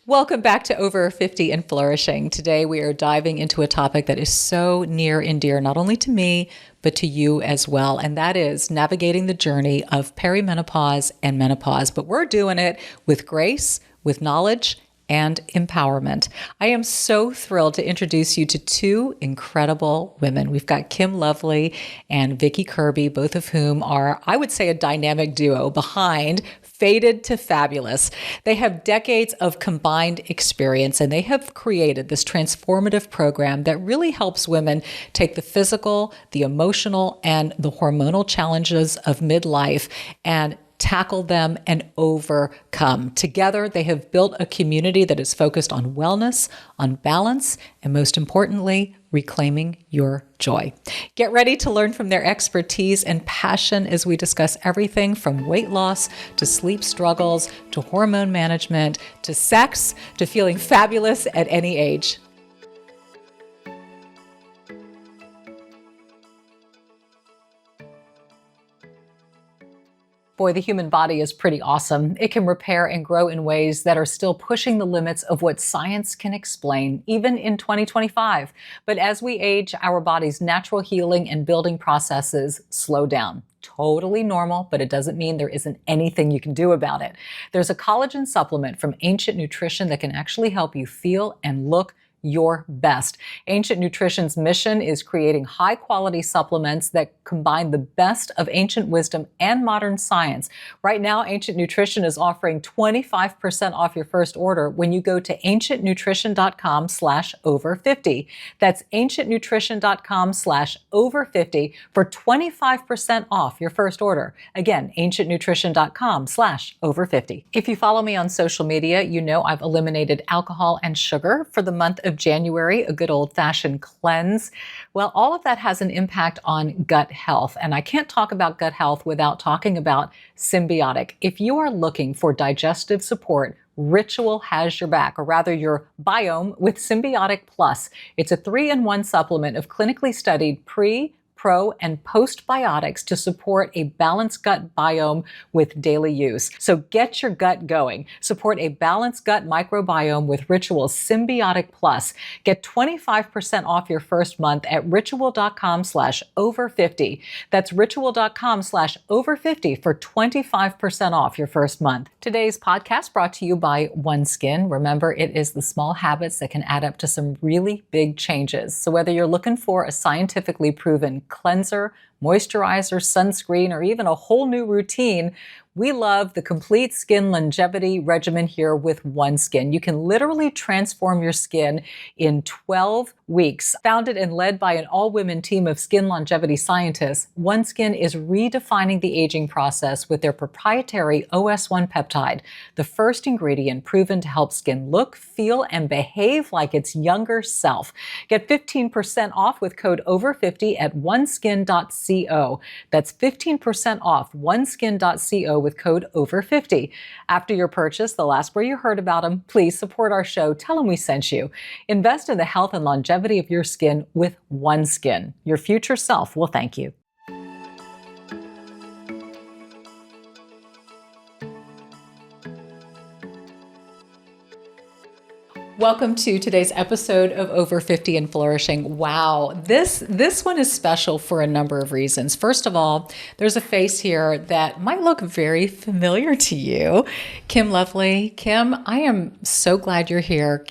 Welcome back to Over 50 and Flourishing. Today we are diving into a topic that is so near and dear, not only to me, but to you as well. And that is navigating the journey of perimenopause and menopause. But we're doing it with grace, with knowledge, and empowerment. I am so thrilled to introduce you to two incredible women. We've got Kim Lovely and Vicki Kirby, both of whom are, I would say, a dynamic duo behind Faded to Fabulous. They have decades of combined experience, and they have created this transformative program that really helps women take the physical, the emotional, and the hormonal challenges of midlife and tackle them and overcome. Together, they have built a community that is focused on wellness, on balance, and most importantly, reclaiming your joy. Get ready to learn from their expertise and passion as we discuss everything from weight loss to sleep struggles to hormone management to sex to feeling fabulous at any age. Boy, the human body is pretty awesome. It can repair and grow in ways that are still pushing the limits of what science can explain, even in 2025. But as we age, our body's natural healing and building processes slow down. Totally normal, but it doesn't mean there isn't anything you can do about it. There's a collagen supplement from Ancient Nutrition that can actually help you feel and look your best. Ancient Nutrition's mission is creating high-quality supplements that combine the best of ancient wisdom and modern science. Right now, Ancient Nutrition is offering 25% off your first order when you go to ancientnutrition.com/over50. That's ancientnutrition.com/over50 for 25% off your first order. Again, ancientnutrition.com/over50. If you follow me on social media, you know I've eliminated alcohol and sugar for the month of January, a good old-fashioned cleanse. Well, all of that has an impact on gut health, and I can't talk about gut health without talking about Symbiotic. If you are looking for digestive support, Ritual has your back, or rather your biome with Symbiotic Plus. It's a 3-in-1 supplement of clinically studied pro, and postbiotics to support a balanced gut biome with daily use. So get your gut going. Support a balanced gut microbiome with Ritual's Symbiotic Plus. Get 25% off your first month at ritual.com/over50. That's ritual.com/over50 for 25% off your first month. Today's podcast brought to you by OneSkin. Remember, it is the small habits that can add up to some really big changes. So whether you're looking for a scientifically proven cleanser, moisturizer, sunscreen, or even a whole new routine, we love the complete skin longevity regimen here with OneSkin. You can literally transform your skin in 12 weeks. Founded and led by an all-women team of skin longevity scientists, OneSkin is redefining the aging process with their proprietary OS1 peptide, the first ingredient proven to help skin look, feel, and behave like its younger self. Get 15% off with code OVER50 at oneskin.co. That's 15% off oneskin.co with code OVER50. After your purchase, they'll ask where you heard about them. Please support our show. Tell them we sent you. Invest in the health and longevity of your skin with OneSkin. Your future self will thank you. Welcome to today's episode of Over 50 and Flourishing. Wow, this one is special for a number of reasons. First of all, there's a face here that might look very familiar to you. Kim Lovely. Kim, I am so glad you're here.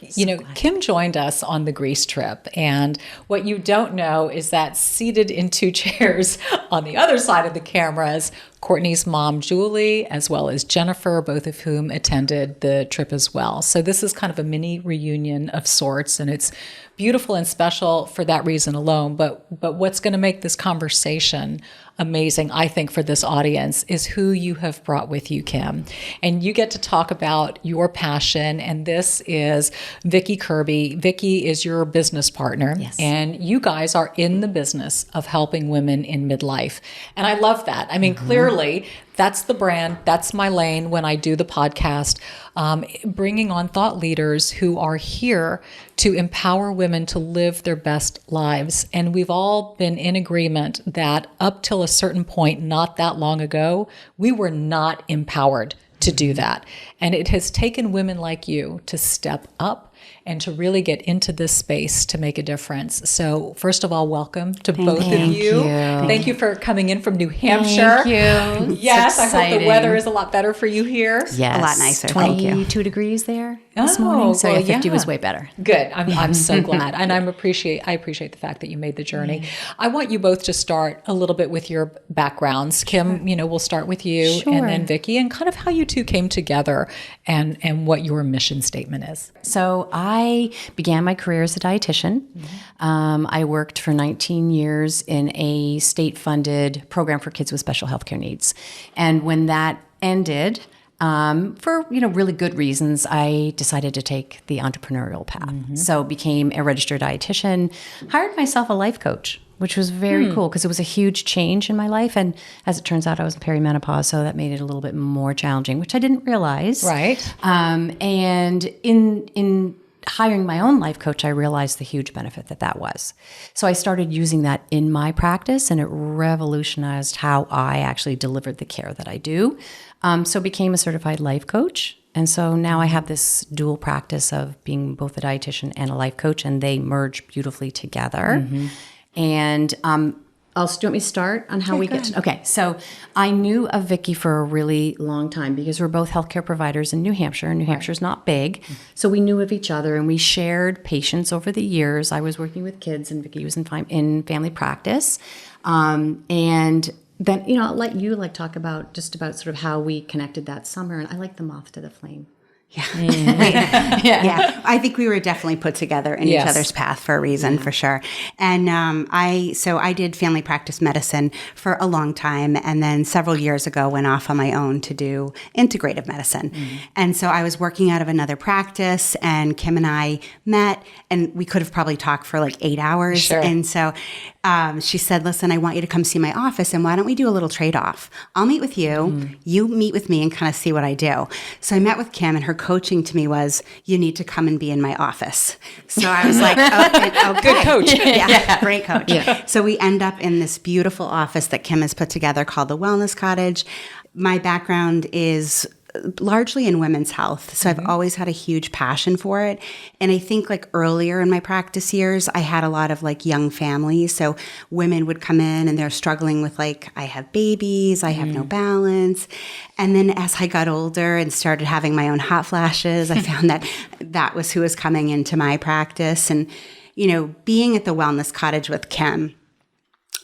Kim joined us on the Greece trip, and what you don't know is that seated in two chairs on the other side of the cameras, Courtney's mom, Julie, as well as Jennifer, both of whom attended the trip as well. So this is kind of a mini reunion of sorts, and it's beautiful and special for that reason alone. But what's going to make this conversation amazing, I think, for this audience is who you have brought with you, Kim. And you get to talk about your passion, and this is Vicki Kirby. Vicki is your business partner, yes. And you guys are in the business of helping women in midlife. And I love that. I mean, clearly, that's the brand. That's my lane when I do the podcast, bringing on thought leaders who are here to empower women to live their best lives. And we've all been in agreement that up till a certain point, not that long ago, we were not empowered to to do that. And it has taken women like you to step up and to really get into this space to make a difference. So first of all, welcome to both of you. Thank you for coming in from New Hampshire. Thank you. Yes, I hope the weather is a lot better for you here. Yes. A lot nicer. 22 degrees there this morning. So well, 50 was way better. Good. I'm so glad. And I appreciate the fact that you made the journey. I want you both to start a little bit with your backgrounds. Kim, we'll start with you and then Vicki, and kind of how you two came together and what your mission statement is. So I began my career as a dietitian. I worked for 19 years in a state-funded program for kids with special healthcare needs. And when that ended, for really good reasons, I decided to take the entrepreneurial path. So became a registered dietitian, hired myself a life coach, which was very cool because it was a huge change in my life. And as it turns out, I was in perimenopause, so that made it a little bit more challenging, which I didn't realize. Right. And in hiring my own life coach, I realized the huge benefit that was. So I started using that in my practice, and it revolutionized how I actually delivered the care that I do. So became a certified life coach. And so now I have this dual practice of being both a dietitian and a life coach, and they merge beautifully together. And do you want me to start on how we get to... Okay, so I knew of Vicki for a really long time because we're both healthcare providers in New Hampshire, and New Hampshire's not big. So we knew of each other, and we shared patients over the years. I was working with kids, and Vicki was in family practice. And then, I'll let you talk about sort of how we connected that summer. And I like the moth to the flame. Yeah. I think we were definitely put together in each other's path for a reason, for sure. And I did family practice medicine for a long time, and then several years ago went off on my own to do integrative medicine. And so I was working out of another practice, and Kim and I met, and we could have probably talked for 8 hours. Sure. And so she said, listen, I want you to come see my office, and why don't we do a little trade-off? I'll meet with you, you meet with me, and kind of see what I do. So I met with Kim, and her coaching to me was, you need to come and be in my office. So I was like, okay. Good coach. Yeah, great coach. Yeah. So we end up in this beautiful office that Kim has put together called the Wellness Cottage. My background is largely in women's health. So I've always had a huge passion for it. And I think earlier in my practice years, I had a lot of young families. So women would come in and they're struggling with I have babies, I have no balance. And then as I got older and started having my own hot flashes, I found that was who was coming into my practice. And, being at the Wellness Cottage with Kim,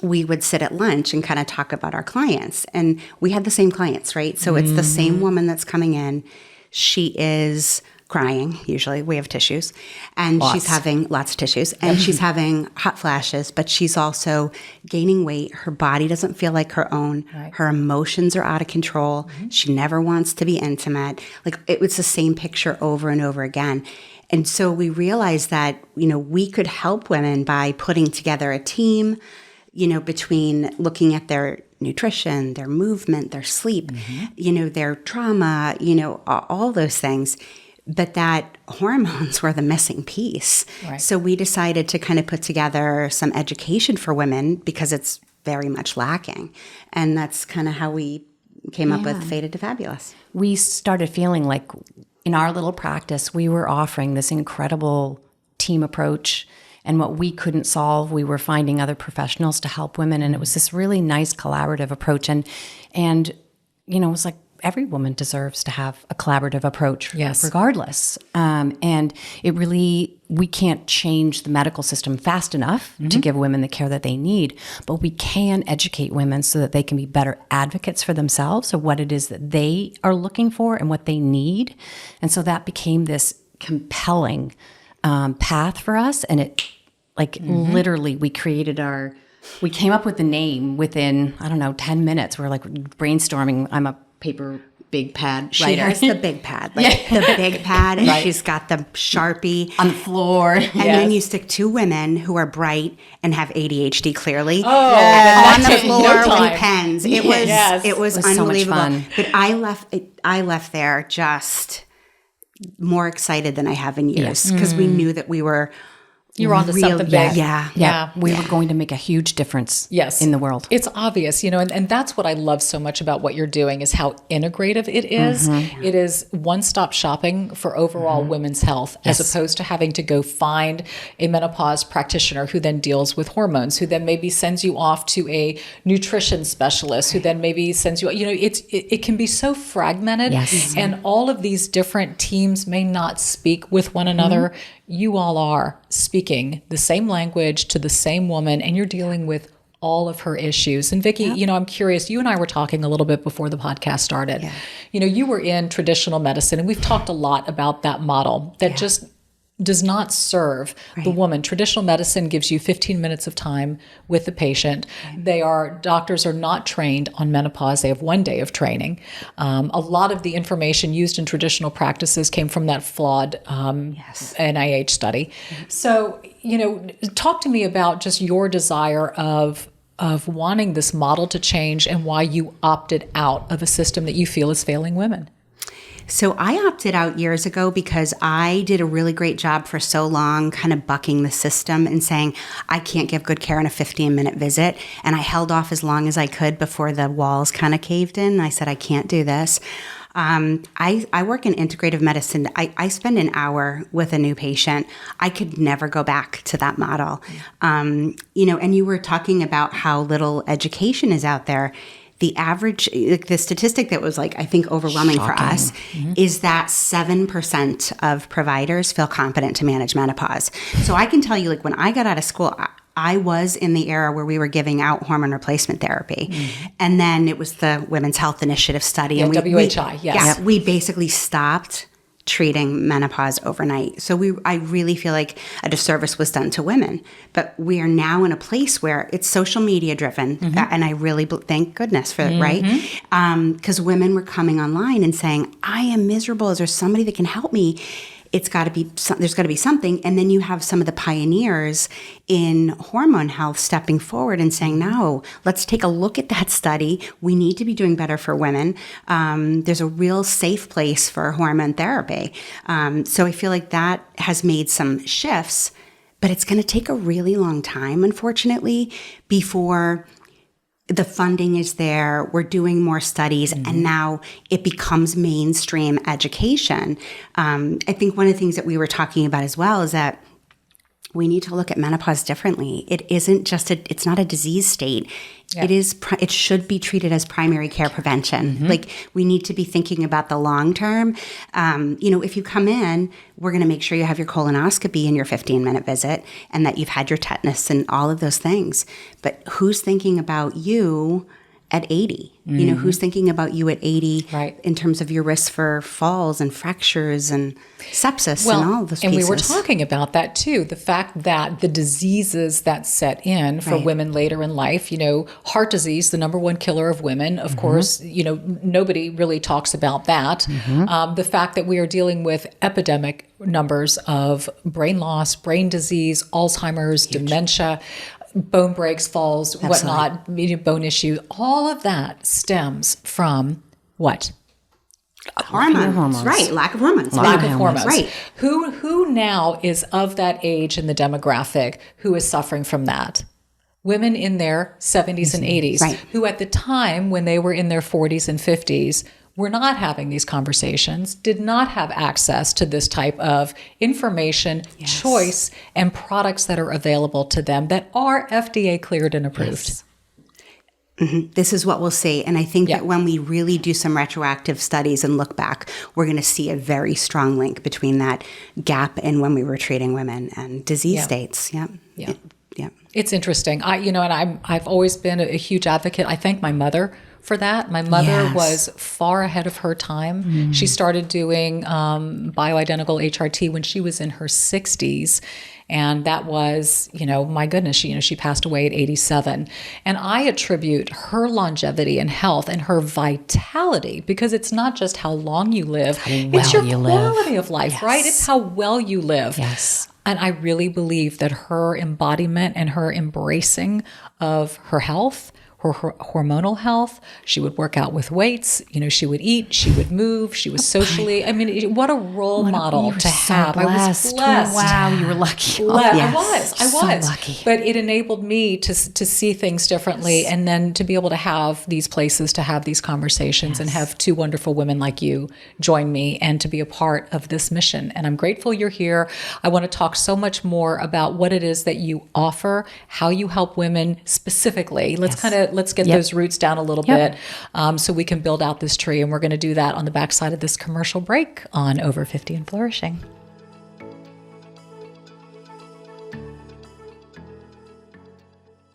we would sit at lunch and kind of talk about our clients. And we had the same clients, right? So it's the same woman that's coming in. She is crying, usually. We have tissues. And she's having lots of tissues. And she's having hot flashes, but she's also gaining weight. Her body doesn't feel like her own. Right. Her emotions are out of control. She never wants to be intimate. It was the same picture over and over again. And so we realized that, we could help women by putting together a team, between looking at their nutrition, their movement, their sleep, their trauma, all those things. But that hormones were the missing piece. Right. So we decided to kind of put together some education for women because it's very much lacking. And that's kind of how we came up with Fated to Fabulous. We started feeling like in our little practice, we were offering this incredible team approach. And what we couldn't solve, we were finding other professionals to help women. And it was this really nice collaborative approach. And it was every woman deserves to have a collaborative approach, regardless. And it really, we can't change the medical system fast enough to give women the care that they need, but we can educate women so that they can be better advocates for themselves of what it is that they are looking for and what they need. And so that became this compelling path for us. And it literally we came up with the name within, 10 minutes. We're brainstorming. I'm a paper big pad writer. She has the big pad, the big pad, and she's got the Sharpie on the floor. And then you stick two women who are bright and have ADHD clearly on the floor with pens. It was unbelievable. So much fun. But I left there just more excited than I have in years because we knew that we were You're onto something big. Yeah. We were going to make a huge difference in the world. It's obvious, and that's what I love so much about what you're doing is how integrative it is. It is one-stop shopping for overall women's health, as opposed to having to go find a menopause practitioner who then deals with hormones, who then maybe sends you off to a nutrition specialist, who then maybe sends you, it can be so fragmented. Yes. And all of these different teams may not speak with one another. You all are speaking the same language to the same woman, and you're dealing with all of her issues. And Vicki, I'm curious, you and I were talking a little bit before the podcast started. Yeah. You were in traditional medicine, and we've talked a lot about that model that just does not serve the woman. Traditional medicine gives you 15 minutes of time with the patient. Doctors are not trained on menopause. They have 1 day of training. A lot of the information used in traditional practices came from that flawed NIH study. So, talk to me about just your desire of wanting this model to change and why you opted out of a system that you feel is failing women. So I opted out years ago because I did a really great job for so long kind of bucking the system and saying, I can't give good care in a 15-minute visit. And I held off as long as I could before the walls kind of caved in. I said, I can't do this. I work in integrative medicine. I spend an hour with a new patient. I could never go back to that model. And you were talking about how little education is out there. The average, the statistic that was I think overwhelming for us is that 7% of providers feel competent to manage menopause. So I can tell you, when I got out of school, I was in the era where we were giving out hormone replacement therapy. And then it was the Women's Health Initiative study. And WHI, yes. We basically stopped treating menopause overnight. So I really feel like a disservice was done to women. But we are now in a place where it's social media driven. And I really thank goodness for it, right? Because women were coming online and saying, I am miserable. Is there somebody that can help me? There's got to be something. And then you have some of the pioneers in hormone health stepping forward and saying, no, let's take a look at that study. We need to be doing better for women. There's a real safe place for hormone therapy. So I feel like that has made some shifts, but it's going to take a really long time, unfortunately, before the funding is there, we're doing more studies, and now it becomes mainstream education. I think one of the things that we were talking about as well is that we need to look at menopause differently. It isn't just it's not a disease state. Yep. It should be treated as primary care prevention. We need to be thinking about the long term. If you come in, we're going to make sure you have your colonoscopy in your 15-minute visit and that you've had your tetanus and all of those things. But who's thinking about you at 80? Who's thinking about you at 80 in terms of your risk for falls and fractures and sepsis and all of those pieces. And we were talking about that too, the fact that the diseases that set in for women later in life, heart disease, the number one killer of women, of course, nobody really talks about that. The fact that we are dealing with epidemic numbers of brain loss, brain disease, Alzheimer's, dementia, bone breaks, falls, whatnot, bone issue, all of that stems from what? Hormones. Right. Lack of hormones. Lack of hormones. Right. Who now is of that age in the demographic who is suffering from that? Women in their 70s and 80s, who at the time when they were in their 40s and 50s were not having these conversations, did not have access to this type of information, choice, and products that are available to them that are FDA cleared and approved. This is what we'll see. And I think that when we really do some retroactive studies and look back, we're going to see a very strong link between that gap in when we were treating women and disease states. Yeah. It's interesting. I've always been a huge advocate. I thank my mother for that. My mother was far ahead of her time. She started doing bioidentical HRT when she was in her 60s. And that was, my goodness, she passed away at 87. And I attribute her longevity and health and her vitality, because it's not just how long you live, it's your quality of life, right? It's how well you live. Yes. And I really believe that her embodiment and her embracing of her health, her hormonal health. She would work out with weights. She would eat. She would move. She was socially. I mean, what a role model to have. Blessed. I was blessed. Wow, you were lucky. Yes. I was so lucky. But it enabled me to see things differently, and then to be able to have these places to have these conversations and have two wonderful women like you join me and to be a part of this mission. And I'm grateful you're here. I want to talk so much more about what it is that you offer, how you help women specifically. Let's get those roots down a little bit so we can build out this tree. And we're going to do that on the backside of this commercial break on Over 50 and Flourishing.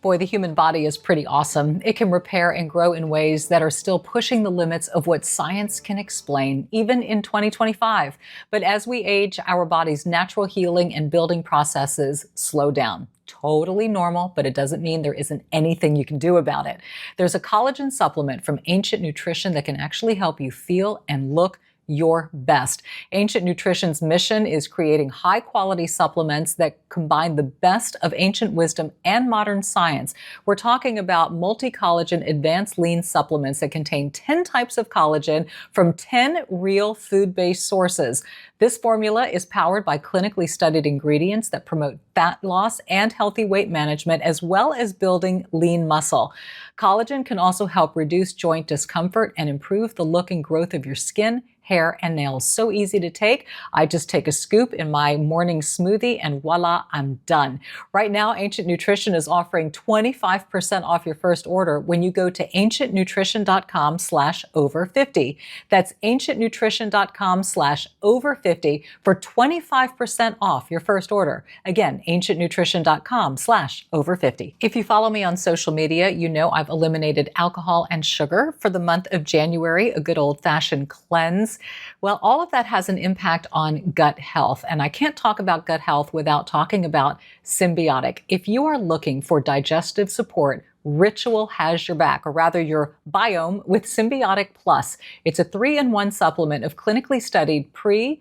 Boy, the human body is pretty awesome. It can repair and grow in ways that are still pushing the limits of what science can explain, even in 2025. But as we age, our body's natural healing and building processes slow down. Totally normal, but it doesn't mean there isn't anything you can do about it. There's a collagen supplement from Ancient Nutrition that can actually help you feel and look your best. Ancient Nutrition's mission is creating high-quality supplements that combine the best of ancient wisdom and modern science. We're talking about multi-collagen advanced lean supplements that contain 10 types of collagen from 10 real food-based sources. This formula is powered by clinically studied ingredients that promote fat loss and healthy weight management, as well as building lean muscle. Collagen can also help reduce joint discomfort and improve the look and growth of your skin, hair, and nails. So easy to take. I just take a scoop in my morning smoothie and voila, I'm done. Right now, Ancient Nutrition is offering 25% off your first order when you go to ancientnutrition.com/over50. That's ancientnutrition.com/over50 for 25% off your first order. Again, ancientnutrition.com/over50. If you follow me on social media, you know I've eliminated alcohol and sugar for the month of January, a good old-fashioned cleanse. Well, all of that has an impact on gut health. And I can't talk about gut health without talking about Symbiotic. If you are looking for digestive support, Ritual has your back, or rather your biome, with Symbiotic Plus. It's a 3-in-1 supplement of clinically studied pro,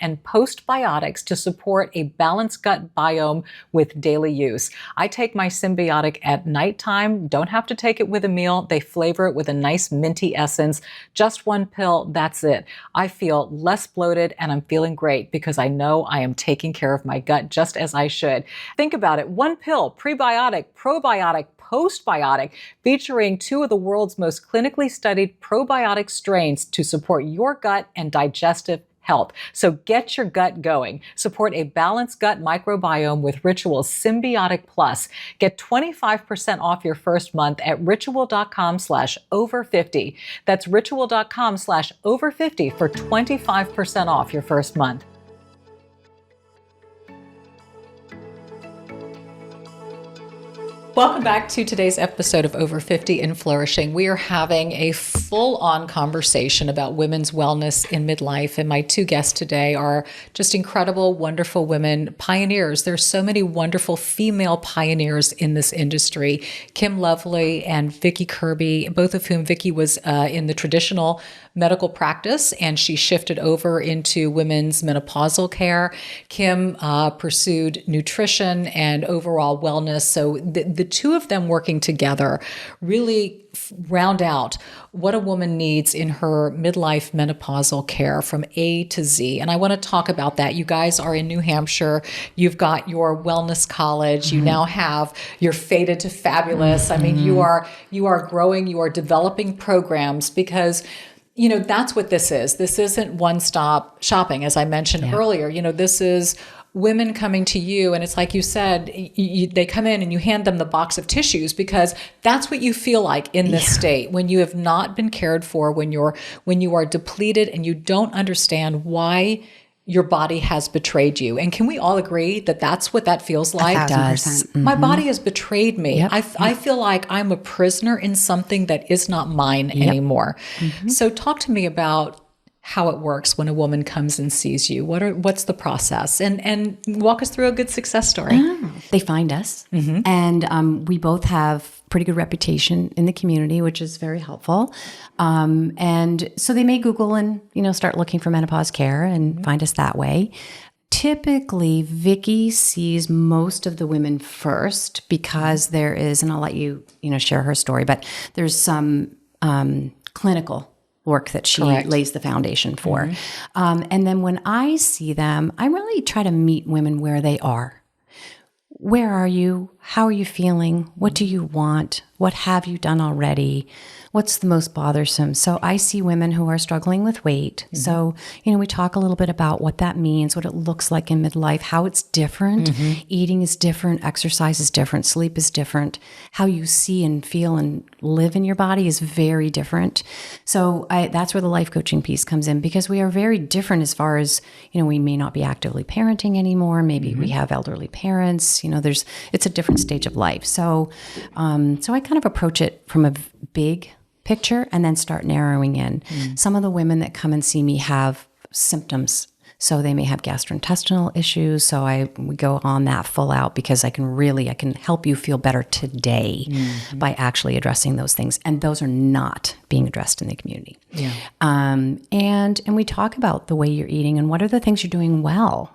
and postbiotics to support a balanced gut biome with daily use. I take my Symbiotic at nighttime. Don't have to take it with a meal. They flavor it with a nice minty essence. Just one pill, that's it. I feel less bloated and I'm feeling great because I know I am taking care of my gut just as I should. Think about it. One pill, prebiotic, probiotic, postbiotic, featuring 2 of the world's most clinically studied probiotic strains to support your gut and digestive health. So get your gut going. Support a balanced gut microbiome with Ritual's Symbiotic Plus. Get 25% off your first month at ritual.com/over50. That's ritual.com/over50 for 25% off your first month. Welcome back to today's episode of Over 50 and Flourishing. We are having a full-on conversation about women's wellness in midlife, and my 2 guests today are just incredible, wonderful women, pioneers. There's so many wonderful female pioneers in this industry. Kim Lovely and Vicki Kirby, both of whom Vicki was in the traditional medical practice, and she shifted over into women's menopausal care. Kim pursued nutrition and overall wellness. So the 2 of them working together really round out what a woman needs in her midlife menopausal care from A to Z. And I want to talk about that. You guys are in New Hampshire. You've got your Wellness College. Mm-hmm. You now have your Fated to Fabulous. Mm-hmm. I mean, you are growing, you are developing programs because that's what this is. This isn't one-stop shopping, as I mentioned earlier. This is women coming to you, and it's like you said, they come in and you hand them the box of tissues because that's what you feel like in this state when you have not been cared for, when you are depleted and you don't understand why your body has betrayed you. And can we all agree that that's what that feels like? 1,000%. Mm-hmm. My body has betrayed me. Yep. I feel like I'm a prisoner in something that is not mine anymore. Mm-hmm. So talk to me about how it works when a woman comes and sees you. What's the process? And walk us through a good success story. They find us, and we both have pretty good reputation in the community, which is very helpful. And so they may Google and start looking for menopause care and find us that way. typically Vicki sees most of the women first because there is, and I'll let you, share her story, but there's some clinical work that she lays the foundation for. And then when I see them, I really try to meet women where they are. Where are you? How are you feeling? What do you want? What have you done already? What's the most bothersome? So I see women who are struggling with weight. So, we talk a little bit about what that means, what it looks like in midlife, how it's different. Eating is different. Exercise is different. Sleep is different. How you see and feel and live in your body is very different. So that's where the life coaching piece comes in, because we are very different as far as, we may not be actively parenting anymore. Maybe we have elderly parents. It's a different stage of life. So I kind of approach it from a big picture and then start narrowing in. Some of the women that come and see me have symptoms. So they may have gastrointestinal issues. So we go on that full out, because I can help you feel better today by actually addressing those things. And those are not being addressed in the community. Yeah. And we talk about the way you're eating and what are the things you're doing well.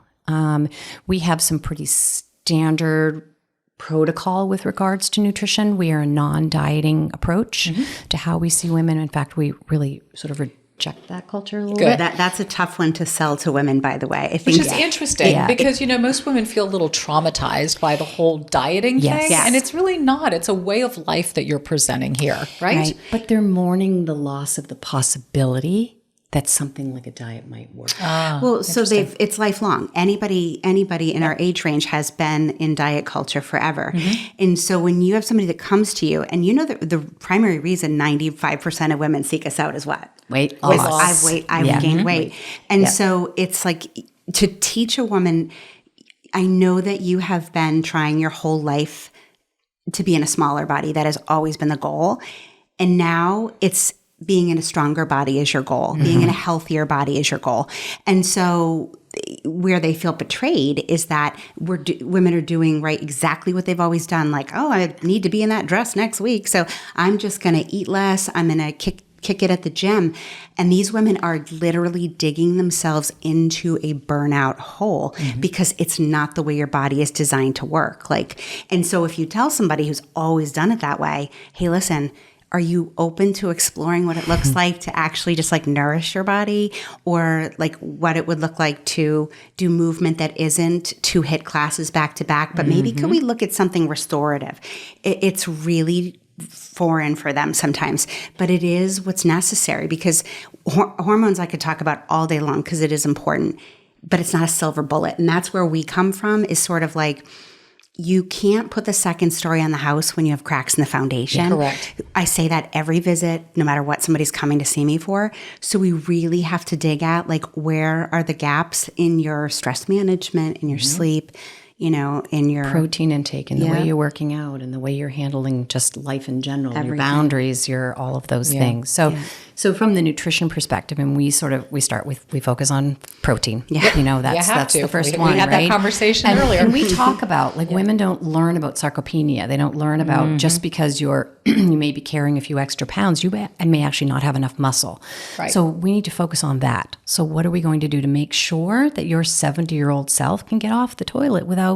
We have some pretty standard protocol with regards to nutrition. We are a non-dieting approach to how we see women. In fact, we really sort of reject that culture a little bit. That's a tough one to sell to women, by the way. I think Which is interesting because, most women feel a little traumatized by the whole dieting thing. Yes. And it's really not. It's a way of life that you're presenting here, right? But they're mourning the loss of the possibility that something like a diet might work. Well, so it's lifelong. Anybody in our age range has been in diet culture forever. And so when you have somebody that comes to you, and the primary reason 95% of women seek us out is what? Weight loss. I've gained weight. And so it's like, to teach a woman, I know that you have been trying your whole life to be in a smaller body. That has always been the goal. And now it's being in a stronger body is your goal. Being in a healthier body is your goal. And so where they feel betrayed is that women are doing exactly what they've always done. Like, oh, I need to be in that dress next week, so I'm just going to eat less. I'm going to kick it at the gym. And these women are literally digging themselves into a burnout hole because it's not the way your body is designed to work. And so if you tell somebody who's always done it that way, hey, listen, are you open to exploring what it looks like to actually just nourish your body, or what it would look like to do movement that isn't to hit classes back to back, but maybe could we look at something restorative? It's really foreign for them sometimes, but it is what's necessary, because hormones I could talk about all day long because it is important, but it's not a silver bullet. And that's where we come from, is sort of you can't put the second story on the house when you have cracks in the foundation. Yeah, correct. I say that every visit, no matter what somebody's coming to see me for. So we really have to dig at where are the gaps in your stress management, in your sleep, in your protein intake, and the way you're working out, and the way you're handling just life in general, your boundaries, your all of those things. So from the nutrition perspective, and we focus on protein. That's the first one. We had that conversation earlier. And we talk about women don't learn about sarcopenia. They don't learn about just because you may be carrying a few extra pounds, you may actually not have enough muscle. Right. So we need to focus on that. So what are we going to do to make sure that your 70-year-old self can get off the toilet without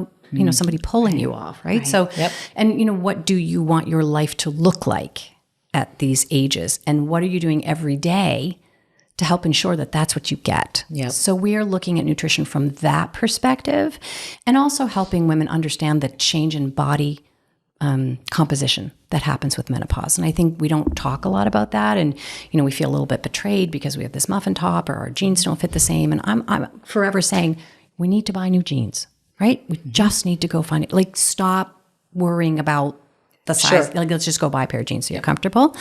somebody pulling you off, right? So, and what do you want your life to look like at these ages? And what are you doing every day to help ensure that that's what you get? Yep. So we are looking at nutrition from that perspective, and also helping women understand the change in body composition that happens with menopause. And I think we don't talk a lot about that. And, we feel a little bit betrayed because we have this muffin top, or our jeans don't fit the same. And I'm forever saying, we need to buy new jeans, right? We just need to go find it. Stop worrying about the size. Sure. Let's just go buy a pair of jeans so you're comfortable.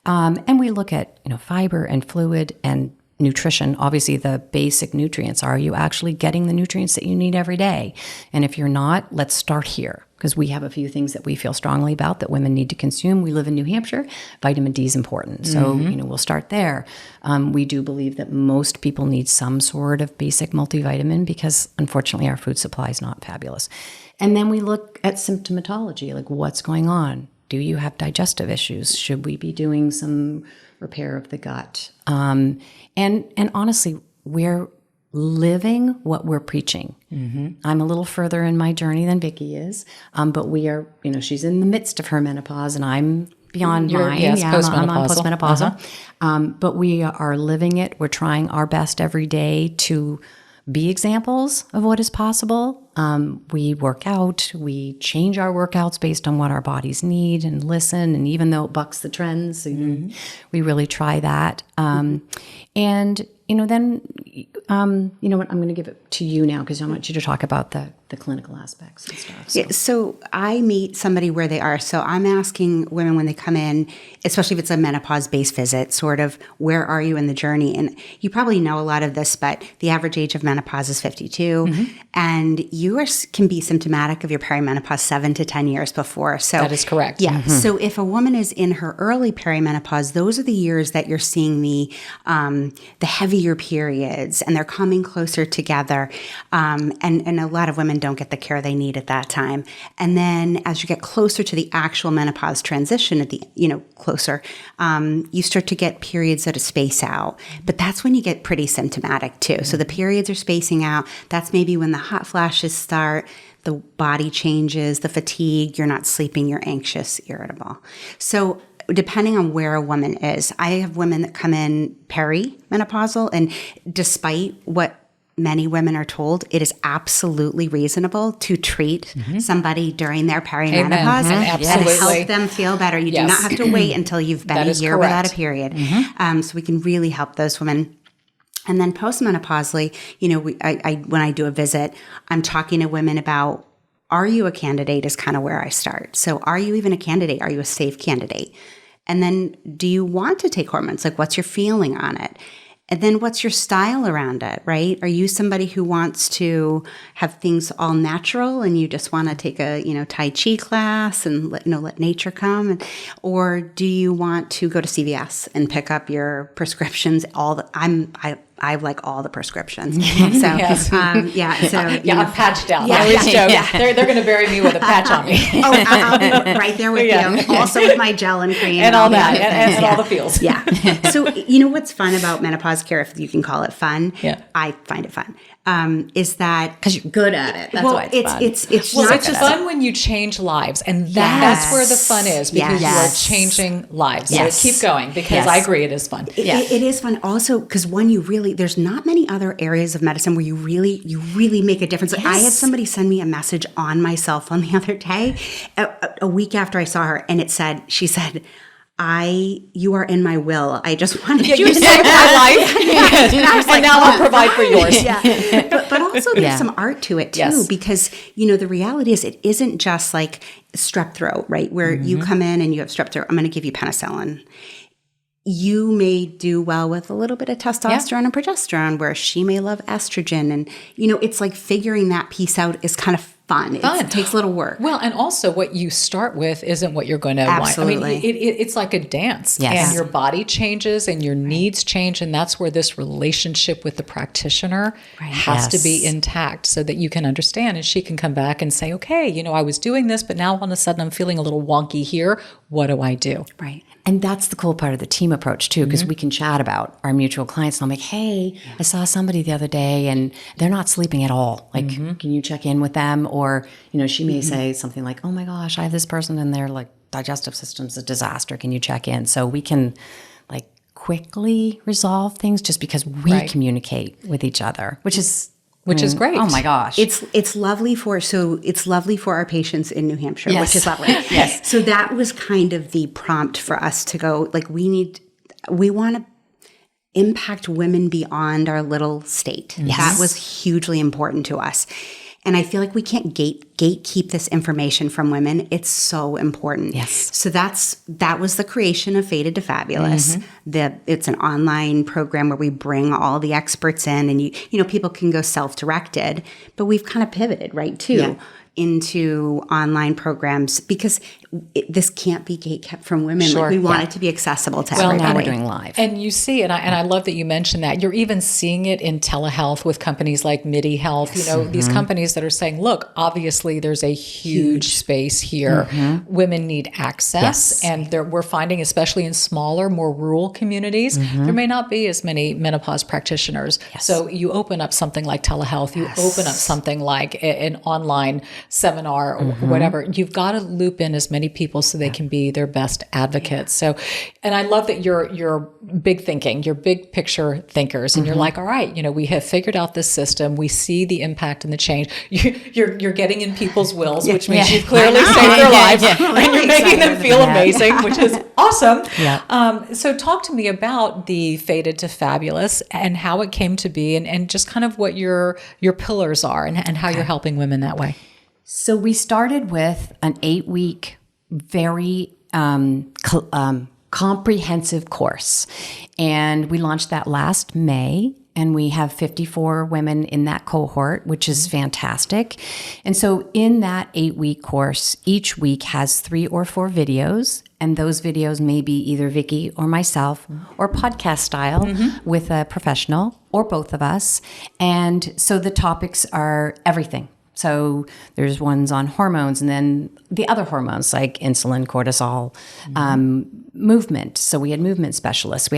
And we look at, fiber and fluid and nutrition. Obviously, the basic nutrients. Are you actually getting the nutrients that you need every day? And if you're not, let's start here, because we have a few things that we feel strongly about that women need to consume. We live in New Hampshire. Vitamin D is important. So, we'll start there. We do believe that most people need some sort of basic multivitamin, because unfortunately our food supply is not fabulous. And then we look at symptomatology, what's going on? Do you have digestive issues? Should we be doing some repair of the gut? And honestly, we're living what we're preaching. I'm a little further in my journey than Vicki is, but we are, she's in the midst of her menopause and I'm beyond mine. Yes, I'm on postmenopausal. postmenopausal. But we are living it. We're trying our best every day to be examples of what is possible. We work out, we change our workouts based on what our bodies need and listen. And even though it bucks the trends, we really try that. And, then, you know what, I'm going to give it to you now because I want you to talk about the clinical aspects and stuff. So. Yeah, so I meet somebody where they are. So I'm asking women when they come in, especially if it's a menopause-based visit, sort of, where are you in the journey? And you probably know a lot of this, but the average age of menopause is 52. And you can be symptomatic of your perimenopause 7 to 10 years before. So That is correct. Yeah. So if a woman is in her early perimenopause, those are the years that you're seeing the heavier periods, and they're coming closer together. And a lot of women don't get the care they need at that time. And then as you get closer to the actual menopause transition at the, closer, you start to get periods that space out. But that's when you get pretty symptomatic too. So the periods are spacing out. That's maybe when the hot flashes start, the body changes, the fatigue, you're not sleeping, you're anxious, irritable. So depending on where a woman is, I have women that come in perimenopausal, and despite what many women are told, it is absolutely reasonable to treat somebody during their perimenopause and help them feel better. You do not have to wait until you've been a year without a period. So we can really help those women. And then postmenopausally, when I do a visit, I'm talking to women about, are you a candidate is kind of where I start. So are you even a candidate? Are you a safe candidate? And then do you want to take hormones? Like, what's your feeling on it? And then what's your style around it, right? Are you somebody who wants to have things all natural and you just want to take a, Tai Chi class and let nature come? Or do you want to go to CVS and pick up your prescriptions? I like all the prescriptions. So, I'm patched out. They're going to bury me with a patch on me. I'll be right there with you. Also with my gel and cream. And all that. And all the feels. Yeah. So, what's fun about menopause care, if you can call it fun, I find it fun, is that... Because you're good at it. That's why it's fun. It's fun when you change lives. And that's where the fun is, because you are changing lives. So keep going, because I agree it is fun. It is fun also because when you really... There's not many other areas of medicine where you really make a difference. Like, I had somebody send me a message on my cell phone the other day, a week after I saw her, and she said, you are in my will. I just wanted you to save my life. And now I'll provide for yours. But also there's some art to it too, because, the reality is it isn't just like strep throat, right? Where you come in and you have strep throat, I'm going to give you penicillin. You may do well with a little bit of testosterone and progesterone, where she may love estrogen. And, it's like figuring that piece out is kind of fun. It takes a little work. Well, and also what you start with isn't what you're going to want. I mean, it's like a dance. And your body changes and your needs change. And that's where this relationship with the practitioner has to be intact, so that you can understand and she can come back and say, okay, I was doing this, but now all of a sudden I'm feeling a little wonky here. What do I do? Right. And that's the cool part of the team approach too, because we can chat about our mutual clients. And I'm like, hey, I saw somebody the other day and they're not sleeping at all. Like, can you check in with them? Or, she may say something like, oh my gosh, I have this person and their digestive system's a disaster. Can you check in? So we can quickly resolve things just because we communicate with each other, which is great. Oh my gosh. It's lovely for our patients in New Hampshire, which is lovely. So that was kind of the prompt for us to go, we want to impact women beyond our little state. That was hugely important to us. And I feel like we can't gatekeep this information from women. It's so important. So that was the creation of Fated to Fabulous. It's an online program where we bring all the experts in, and people can go self-directed, but we've kind of pivoted into online programs because this can't be gatekept from women. We want it to be accessible to everybody. Now we're doing live. And you see, and I love that you mentioned that. You're even seeing it in telehealth with companies like MIDI Health, these companies that are saying, look, obviously obviously there's a huge space here. Women need access, and we're finding, especially in smaller, more rural communities, there may not be as many menopause practitioners. So you open up something like telehealth, you open up something like an online seminar or whatever. You've got to loop in as many people so they can be their best advocates. So, and I love that you're big thinking, you're big picture thinkers, and you're like, all right, we have figured out this system. We see the impact and the change. You're getting in people's wills, which means you've clearly saved their lives, and you're making them feel amazing, which is awesome. So talk to me about the Faded to Fabulous and how it came to be, and just kind of what your pillars are, and how you're helping women that way. So we started with an 8-week, very comprehensive course, and we launched that last May. And we have 54 women in that cohort, which is fantastic. And so in that 8-week course, each week has 3 or 4 videos. And those videos may be either Vicki or myself or podcast style with a professional or both of us. And so the topics are everything. So there's ones on hormones, and then the other hormones like insulin, cortisol, movement. So we had movement specialists. We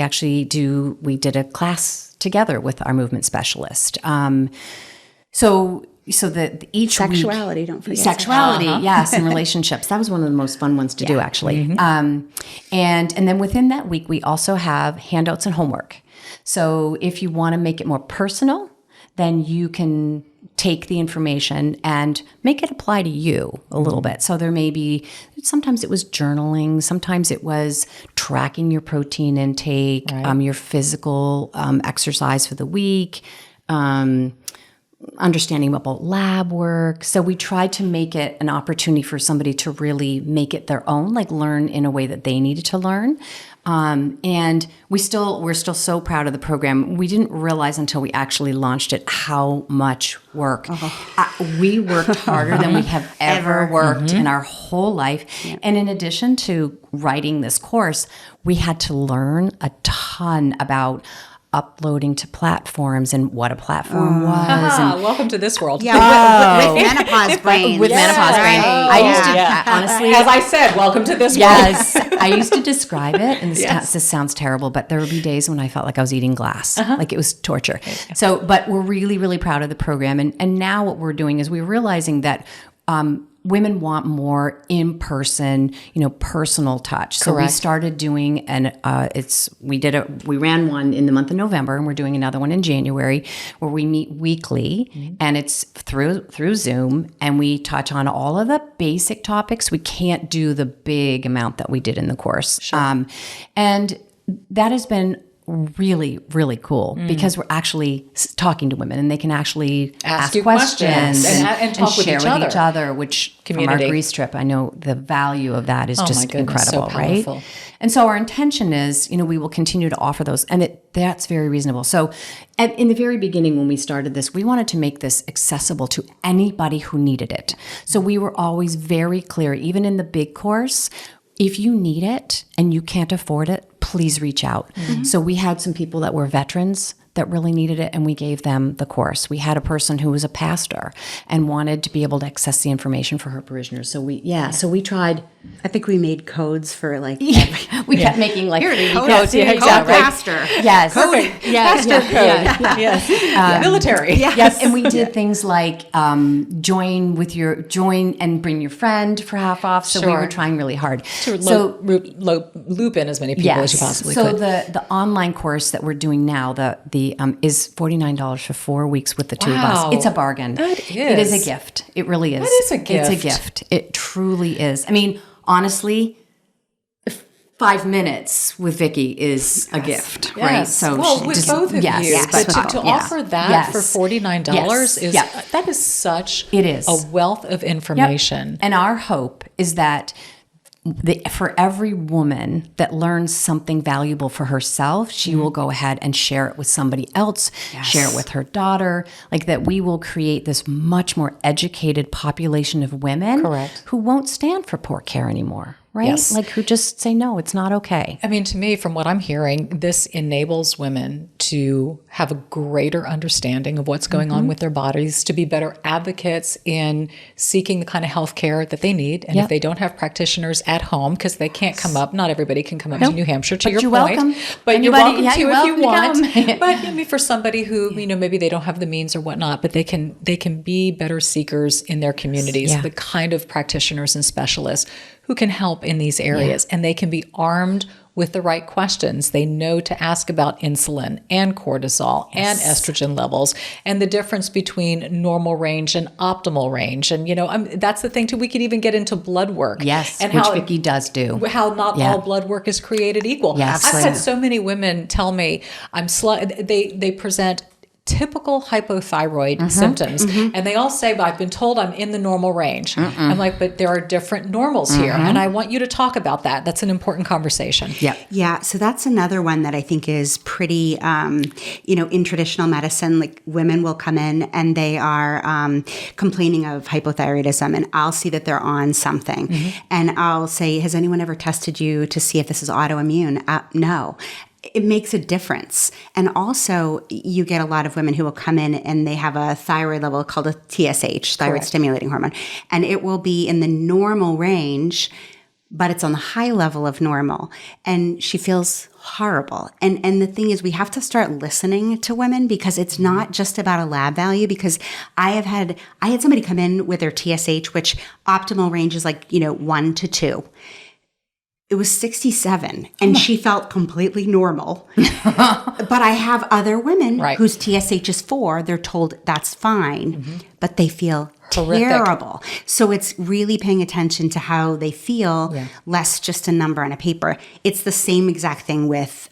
did a class together with our movement specialist. So that each sexuality, week, don't forget sexuality, yes, and relationships. That was one of the most fun ones to do, actually. And then within that week, we also have handouts and homework. So if you want to make it more personal, then you can take the information and make it apply to you a little bit. So there may be, sometimes it was journaling, sometimes it was tracking your protein intake, your physical exercise for the week, understanding about lab work. So we tried to make it an opportunity for somebody to really make it their own, like learn in a way that they needed to learn. And we're still so proud of the program. We didn't realize until we actually launched it how much work. We worked harder than we have ever worked in our whole life. And in addition to writing this course, we had to learn a ton about uploading to platforms and what a platform was. And welcome to this world. With menopause brain. With menopause brain. I used to, honestly, as I said, welcome to this world. Yes. I used to describe it, and this sounds terrible, but there would be days when I felt like I was eating glass, like it was torture. So, but we're really, really proud of the program. And now what we're doing is we're realizing that women want more in-person, personal touch. So we started doing, we ran one in the month of November, and we're doing another one in January, where we meet weekly, and it's through Zoom, and we touch on all of the basic topics. We can't do the big amount that we did in the course. And that has been really, really cool because we're actually talking to women, and they can actually ask questions and talk with share each with other. each other, which Community. From our Grease trip, I know the value of that is just incredible, so powerful. Right? And so our intention is, we will continue to offer those, and that's very reasonable. So in the very beginning when we started this, we wanted to make this accessible to anybody who needed it. So we were always very clear, even in the big course, if you need it and you can't afford it, please reach out. So we had some people that were veterans that really needed it, and we gave them the course. We had a person who was a pastor and wanted to be able to access the information for her parishioners. So we tried. I think we made codes for like. We kept making like codes. Exactly. Pastor. Yes. Perfect. Pastor code. Yes. Military. Yes. And we did things like join and bring your friend for half off. So we were trying really hard. So loop in as many people as you possibly could. So the online course that we're doing now, the is $49 for 4 weeks with the two of us. It's a bargain. That is. It is a gift. It really is. That is a gift. It's a gift. It truly is. I mean, honestly, 5 minutes with Vicki is a gift, right? So with both of you, but to offer that for $49 that is such a wealth of information. And our hope is that for every woman that learns something valuable for herself, she will go ahead and share it with somebody else, share it with her daughter, like that we will create this much more educated population of women who won't stand for poor care anymore. right? Yes. Like who just say, no, it's not okay. I mean, to me, from what I'm hearing, this enables women to have a greater understanding of what's going on with their bodies, to be better advocates in seeking the kind of health care that they need. And if they don't have practitioners at home, because they can't come up, not everybody can come up to New Hampshire, to your you're point. welcome. But Anybody, you're welcome yeah, to you're if you welcome to want. come. But I mean, for somebody who, maybe they don't have the means or whatnot, but they can be better seekers in their communities, the kind of practitioners and specialists who can help in these areas. And they can be armed with the right questions. They know to ask about insulin and cortisol and estrogen levels and the difference between normal range and optimal range. And, that's the thing too. We could even get into blood work. Yes, and which Vicki does do. How not all blood work is created equal. Yes. I've had so many women tell me they present typical hypothyroid symptoms. And they all say, but I've been told I'm in the normal range. I'm like, but there are different normals here. And I want you to talk about that. That's an important conversation. Yeah. So that's another one that I think is pretty, in traditional medicine, like women will come in and they are complaining of hypothyroidism, and I'll see that they're on something. And I'll say, has anyone ever tested you to see if this is autoimmune? No. It makes a difference. And also, you get a lot of women who will come in and they have a thyroid level called a TSH, thyroid stimulating hormone, and it will be in the normal range, but it's on the high level of normal. And she feels horrible. And the thing is, we have to start listening to women, because it's not just about a lab value. Because I had somebody come in with their TSH, which optimal range is 1 to 2. It was 67, and she felt completely normal. But I have other women whose TSH is 4. They're told that's fine, but they feel terrible. So it's really paying attention to how they feel, less just a number on a paper. It's the same exact thing with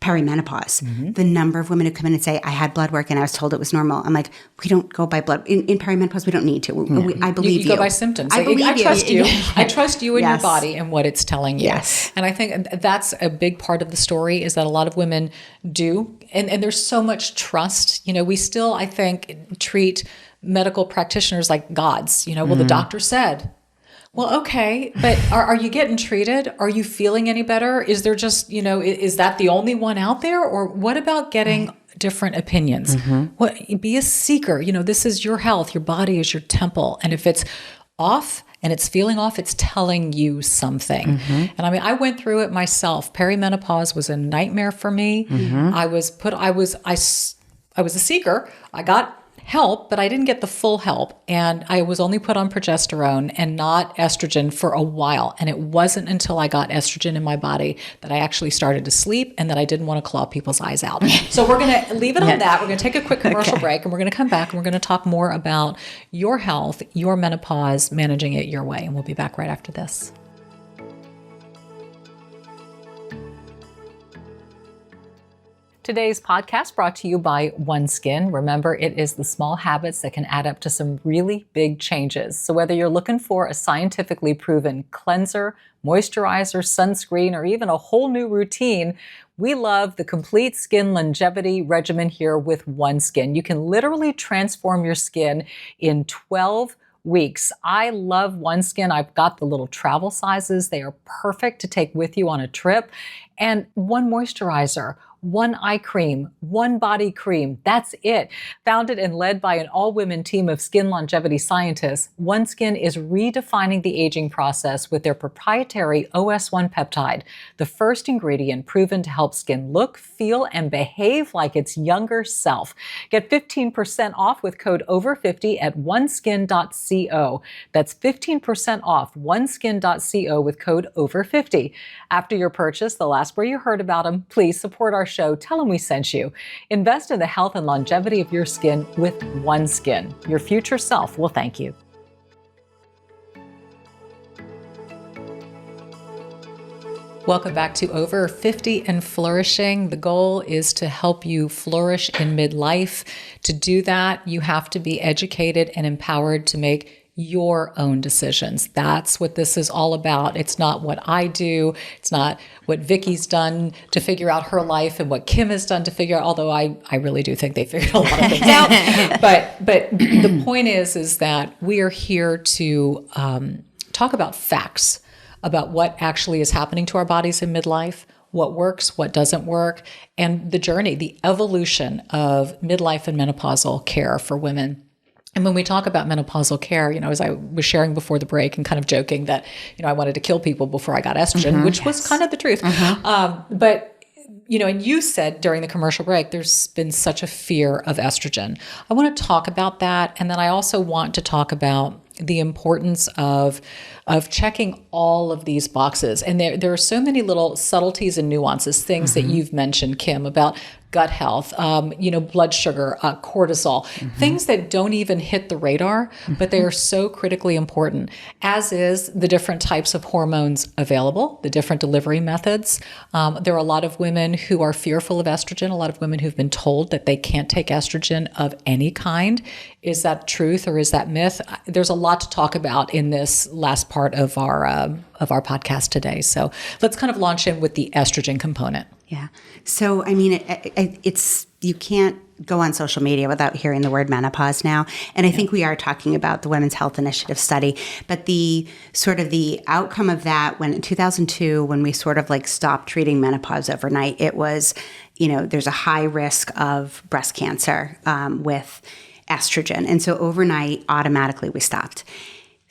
perimenopause. The number of women who come in and say, I had blood work and I was told it was normal. I'm like, we don't go by blood. In perimenopause, we don't need to. I believe you. You go by symptoms. I believe you. Trust you. I trust you and your body and what it's telling you. Yes. And I think that's a big part of the story, is that a lot of women do. And there's so much trust. We still, I think, treat medical practitioners like gods. Well, the doctor said. Well, okay, but are you getting treated? Are you feeling any better? Is there just, is that the only one out there? Or what about getting different opinions? Be a seeker. This is your health. Your body is your temple. And if it's off and it's feeling off, it's telling you something. And I mean, I went through it myself. Perimenopause was a nightmare for me. I was a seeker. I got help, but I didn't get the full help. And I was only put on progesterone and not estrogen for a while. And it wasn't until I got estrogen in my body that I actually started to sleep and that I didn't want to claw people's eyes out. So we're going to leave it on that. We're going to take a quick commercial break, and we're going to come back and we're going to talk more about your health, your menopause, managing it your way. And we'll be back right after this. Today's podcast brought to you by OneSkin. Remember, it is the small habits that can add up to some really big changes. So whether you're looking for a scientifically proven cleanser, moisturizer, sunscreen, or even a whole new routine, we love the complete skin longevity regimen here with OneSkin. You can literally transform your skin in 12 weeks. I love OneSkin. I've got the little travel sizes. They are perfect to take with you on a trip. And one moisturizer, one eye cream, one body cream. That's it. Founded and led by an all-women team of skin longevity scientists, OneSkin is redefining the aging process with their proprietary OS1 peptide, the first ingredient proven to help skin look, feel, and behave like its younger self. Get 15% off with code OVER50 at oneskin.co. That's 15% off oneskin.co with code OVER50. After your purchase, they'll ask where you heard about them. Please support our show. Tell them we sent you. Invest in the health and longevity of your skin with OneSkin. Your future self will thank you. Welcome back to Over 50 and Flourishing. The goal is to help you flourish in midlife. To do that, you have to be educated and empowered to make your own decisions. That's what this is all about. It's not what I do. It's not what Vicki's done to figure out her life and what Kim has done to figure out, although I really do think they figured a lot of things out. But the point is that we are here to talk about facts about what actually is happening to our bodies in midlife, what works, what doesn't work, and the journey, the evolution of midlife and menopausal care for women. And when we talk about menopausal care, as I was sharing before the break and kind of joking that, I wanted to kill people before I got estrogen, which was kind of the truth. But and you said during the commercial break, there's been such a fear of estrogen. I want to talk about that. And then I also want to talk about the importance of checking all of these boxes. And there are so many little subtleties and nuances, things that you've mentioned, Kim, about gut health, blood sugar, cortisol, things that don't even hit the radar, but they are so critically important, as is the different types of hormones available, the different delivery methods. There are a lot of women who are fearful of estrogen, a lot of women who've been told that they can't take estrogen of any kind. Is that truth or is that myth? There's a lot to talk about in this last part of our podcast today. So let's kind of launch in with the estrogen component. Yeah. So, it's you can't go on social media without hearing the word menopause now. And I think we are talking about the Women's Health Initiative study, but the sort of the outcome of that when in 2002, when we sort of like stopped treating menopause overnight, it was, there's a high risk of breast cancer with estrogen. And so overnight, automatically we stopped.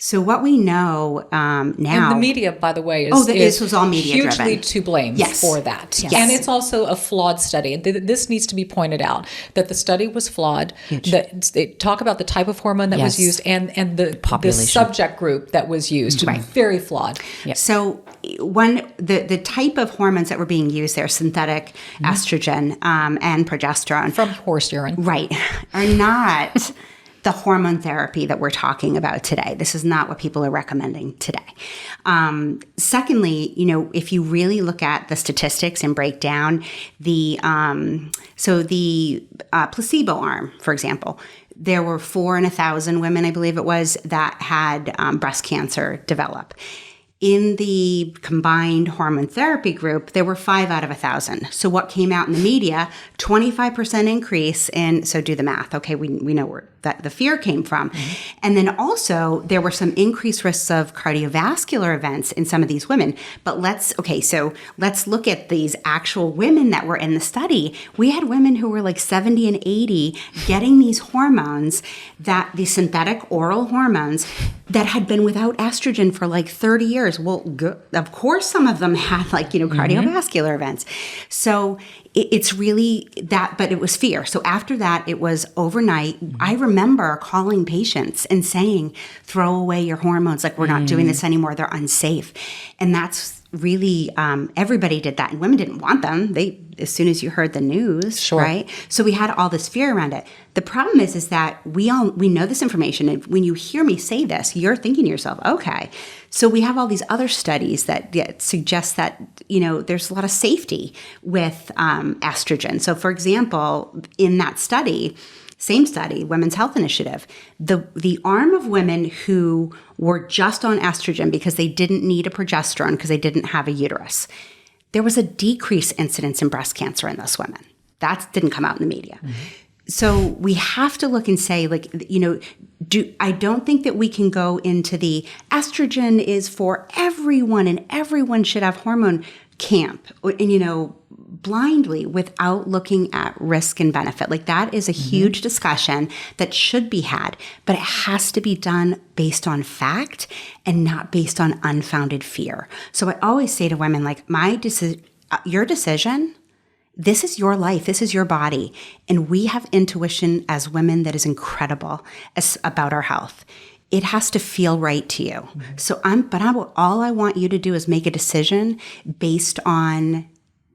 So what we know now... And the media, by the way, this was all media hugely driven. to blame for that. Yes. And it's also a flawed study. This needs to be pointed out, that the study was flawed. They talk about the type of hormone that was used and the subject group that was used. Right. Very flawed. Yep. So the type of hormones that were being used there, synthetic estrogen and progesterone. From horse urine. Right. Are not... the hormone therapy that we're talking about today. This is not what people are recommending today. Secondly, if you really look at the statistics and break down the placebo arm, for example, there were 4 in 1,000 women, I believe it was, that had breast cancer develop. In the combined hormone therapy group, there were 5 out of 1,000. So what came out in the media, 25% increase in, so do the math. Okay, we know where that the fear came from. And then also there were some increased risks of cardiovascular events in some of these women. But let's look at these actual women that were in the study. We had women who were like 70 and 80 getting these hormones, these synthetic oral hormones that had been without estrogen for like 30 years. Well, of course, some of them had cardiovascular events. So it's really that, but it was fear. So after that, it was overnight. I remember calling patients and saying, throw away your hormones. Like, we're not doing this anymore. They're unsafe. And that's really, everybody did that. And women didn't want them. As soon as you heard the news, right? So we had all this fear around it. The problem is that we know this information. And when you hear me say this, you're thinking to yourself, okay. So we have all these other studies that suggest that, there's a lot of safety with estrogen. So for example, in that study, same study, Women's Health Initiative, the arm of women who were just on estrogen because they didn't need a progesterone because they didn't have a uterus, there was a decreased incidence in breast cancer in those women. That didn't come out in the media. So we have to look and say, I don't think that we can go into the estrogen is for everyone and everyone should have hormone camp, and, blindly without looking at risk and benefit. Like, that is a huge discussion that should be had, but it has to be done based on fact and not based on unfounded fear. So I always say to women, like, your decision, this is your life, this is your body. And we have intuition as women that is incredible about our health. It has to feel right to you. So all I want you to do is make a decision based on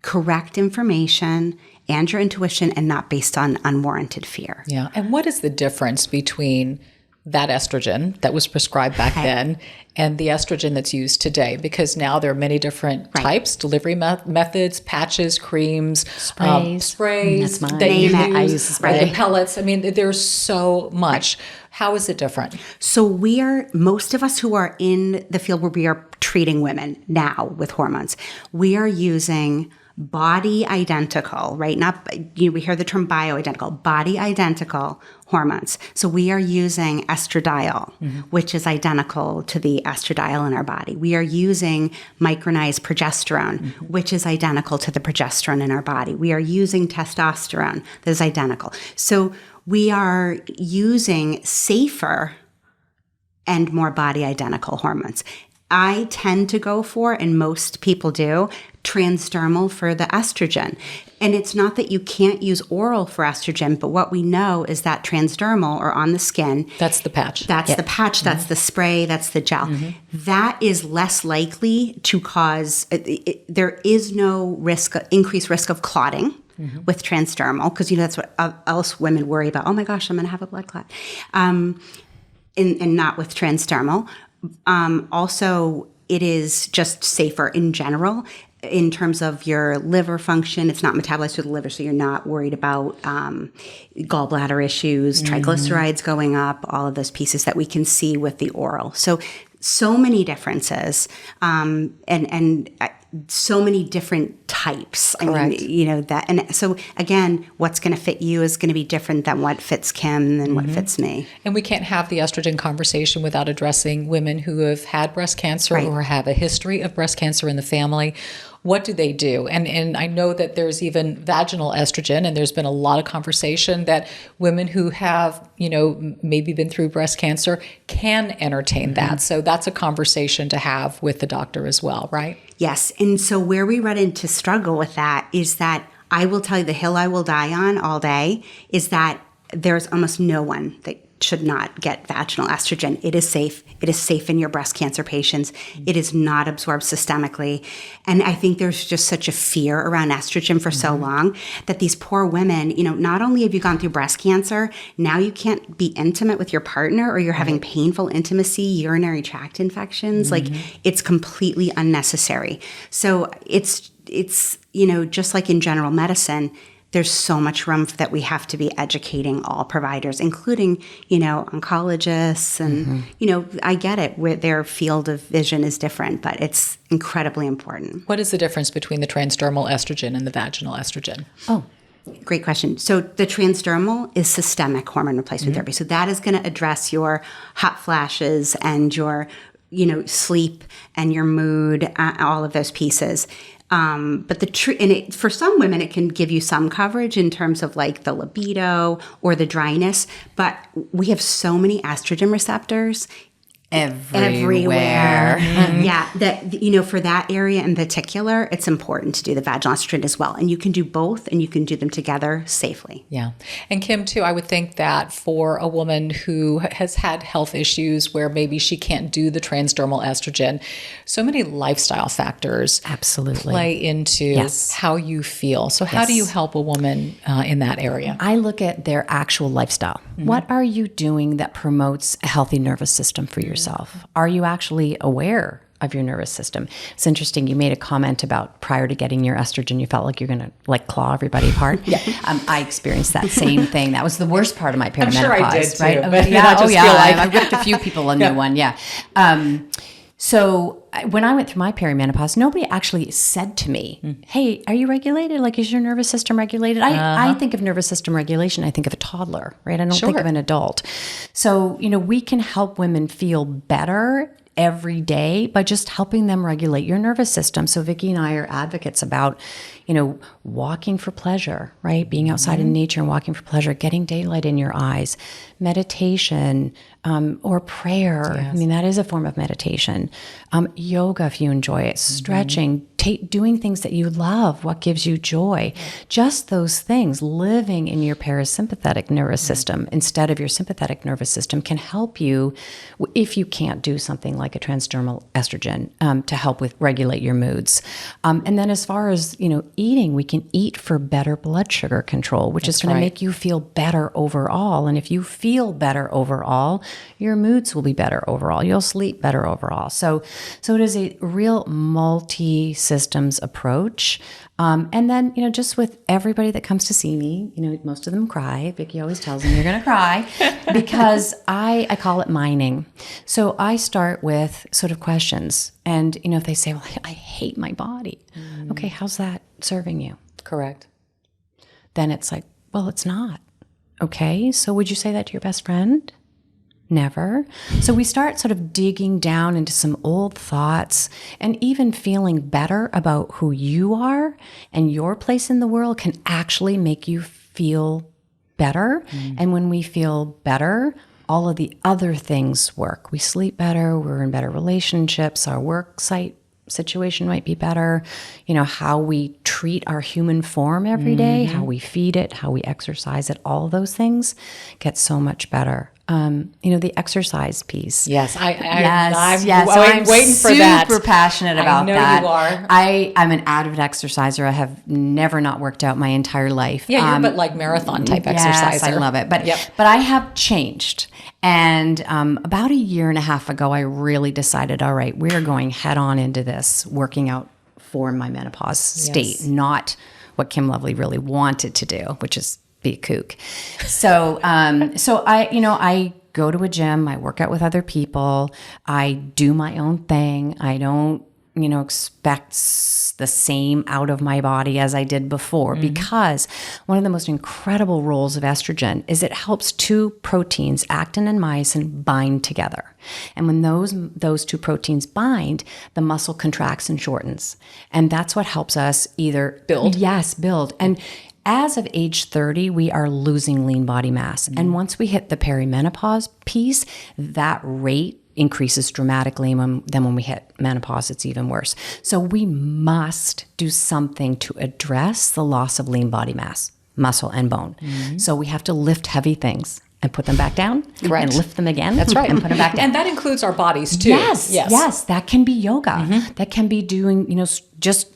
correct information and your intuition and not based on unwarranted fear. Yeah. And what is the difference between that estrogen that was prescribed back then and the estrogen that's used today? Because now there are many different types, delivery methods, patches, creams, sprays. That's mine. That you use, I use the spray. The pellets. I mean, there's so much. How is it different? So most of us who are in the field where we are treating women now with hormones, we are using body identical, right? Not, we hear the term bioidentical, body identical hormones. So we are using estradiol, which is identical to the estradiol in our body. We are using micronized progesterone, which is identical to the progesterone in our body. We are using testosterone that is identical. So we are using safer and more body identical hormones. I tend to go for, and most people do, transdermal for the estrogen. And it's not that you can't use oral for estrogen, but what we know is that transdermal, or on the skin, that's the patch. That's the patch, that's the spray, that's the gel. That is less likely to cause, there is no increased risk of clotting with transdermal, because that's what else women worry about. Oh my gosh, I'm going to have a blood clot. And not with transdermal. Also, it is just safer in general in terms of your liver function. It's not metabolized through the liver, so you're not worried about gallbladder issues, triglycerides going up, all of those pieces that we can see with the oral. So many differences, and so many different types. Correct. I mean, that. And so again, what's going to fit you is going to be different than what fits Kim than what fits me. And we can't have the estrogen conversation without addressing women who have had breast cancer or have a history of breast cancer in the family. What do they do? And I know that there's even vaginal estrogen, and there's been a lot of conversation that women who have, maybe been through breast cancer can entertain that. So that's a conversation to have with the doctor as well, right? Yes. And so where we run into struggle with that is that I will tell you, the hill I will die on all day is that there's almost no one that should not get vaginal estrogen. It is safe. It is safe in your breast cancer patients. It is not absorbed systemically. And I think there's just such a fear around estrogen for so long that these poor women, not only have you gone through breast cancer, now you can't be intimate with your partner, or you're having painful intimacy, urinary tract infections. Like, it's completely unnecessary. So it's just like in general medicine, there's so much room that we have to be educating all providers, including, oncologists. And, I get it, where their field of vision is different, but it's incredibly important. What is the difference between the transdermal estrogen and the vaginal estrogen? Oh, great question. So the transdermal is systemic hormone replacement therapy. So that is going to address your hot flashes and your, sleep and your mood, all of those pieces. But for some women, it can give you some coverage in terms of like the libido or the dryness. But we have so many estrogen receptors everywhere. Yeah, that for that area in particular, it's important to do the vaginal estrogen as well. And you can do both, and you can do them together safely. Yeah. And Kim, too, I would think that for a woman who has had health issues where maybe she can't do the transdermal estrogen, so many lifestyle factors play into how you feel. So how do you help a woman in that area? I look at their actual lifestyle. What are you doing that promotes a healthy nervous system for yourself? Are you actually aware of your nervous system? It's interesting. You made a comment about prior to getting your estrogen, you felt like you're going to claw everybody apart. I experienced that same thing. That was the worst part of my perimenopause. I'm sure I did too. Right? But I ripped a few people a new one. Yeah. So when I went through my perimenopause, nobody actually said to me, hey, are you regulated? Like, is your nervous system regulated? I think of nervous system regulation, I think of a toddler, right? I don't think of an adult. So, we can help women feel better every day by just helping them regulate your nervous system. So Vicki and I are advocates about, walking for pleasure, right? Being outside in nature and walking for pleasure, getting daylight in your eyes, meditation, or prayer. Yes. I mean, that is a form of meditation. Yoga, if you enjoy it, stretching, doing things that you love, what gives you joy. Just those things, living in your parasympathetic nervous system instead of your sympathetic nervous system can help you, if you can't do something like a transdermal estrogen, to help with regulate your moods. And then as far as, eating, we can eat for better blood sugar control, which is going to make you feel better overall. And if you feel better overall, your moods will be better overall. You'll sleep better overall. So it is a real multi-systems approach. And then, just with everybody that comes to see me, most of them cry. Vicki always tells me you're going to cry because I call it mining. So I start with sort of questions. And, if they say, well, I hate my body. Okay, how's that serving you? Correct. Then it's like, well, it's not. Okay, so would you say that to your best friend? Never. So we start sort of digging down into some old thoughts, and even feeling better about who you are and your place in the world can actually make you feel better. And when we feel better, all of the other things work. We sleep better, we're in better relationships, our work site situation might be better, how we treat our human form every day, how we feed it, how we exercise it, all those things get so much better. The exercise piece. Yes, I'm waiting for that. Super passionate about that. I know you are. I'm an avid exerciser. I have never not worked out my entire life. Yeah, you're but like marathon type exerciser. Yes, I love it. But I have changed. And about a year and a half ago, I really decided, all right, we're going head on into this, working out for my menopause state, not what Kim Lovely really wanted to do, which is be a kook. So I go to a gym, I work out with other people, I do my own thing. I don't, expect the same out of my body as I did before, because one of the most incredible roles of estrogen is it helps two proteins, actin and myosin, bind together. And when those two proteins bind, the muscle contracts and shortens. And that's what helps us either build. Yes, build. And as of age 30, we are losing lean body mass. And once we hit the perimenopause piece, that rate increases dramatically. Then when we hit menopause, it's even worse. So we must do something to address the loss of lean body mass, muscle and bone. So we have to lift heavy things and put them back down. Correct. And lift them again. That's right. And put them back down. And that includes our bodies too. Yes. That can be yoga. That can be doing, just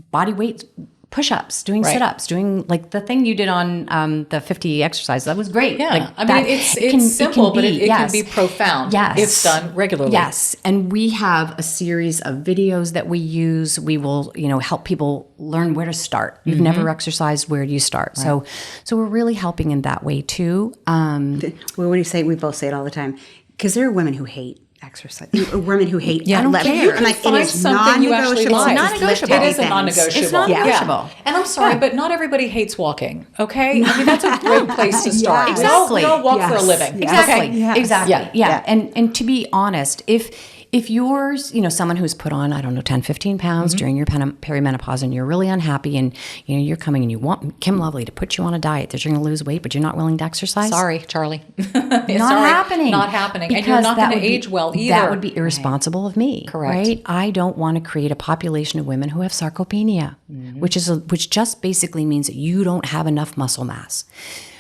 body weight push-ups, doing sit-ups, doing like the thing you did on the 50 exercises. That was great. Yeah. It's simple, but it can be profound if done regularly. Yes. And we have a series of videos that we use. We will, help people learn where to start. You've never exercised, where do you start? Right. So we're really helping in that way too. What do you say? We both say it all the time. Because there are women who hate exercise. Women who hate. I don't care. I'm like, it is non-negotiable. Like. Non-negotiable. It is a non-negotiable. It's non-negotiable. Yeah. And I'm sorry, but not everybody hates walking. Okay, that's a great place to start. Exactly. We all walk for a living. Exactly. Yes. Exactly. Yeah. And to be honest, if you're, someone who's put on, 10, 15 pounds during your perimenopause, and you're really unhappy, and, you're coming and you want Kim Lovely to put you on a diet that you're going to lose weight, but you're not willing to exercise. Sorry, Charlie. Not happening. Not happening. And you're not going to age well either. That would be irresponsible of me. Correct. Right? I don't want to create a population of women who have sarcopenia, which just basically means that you don't have enough muscle mass.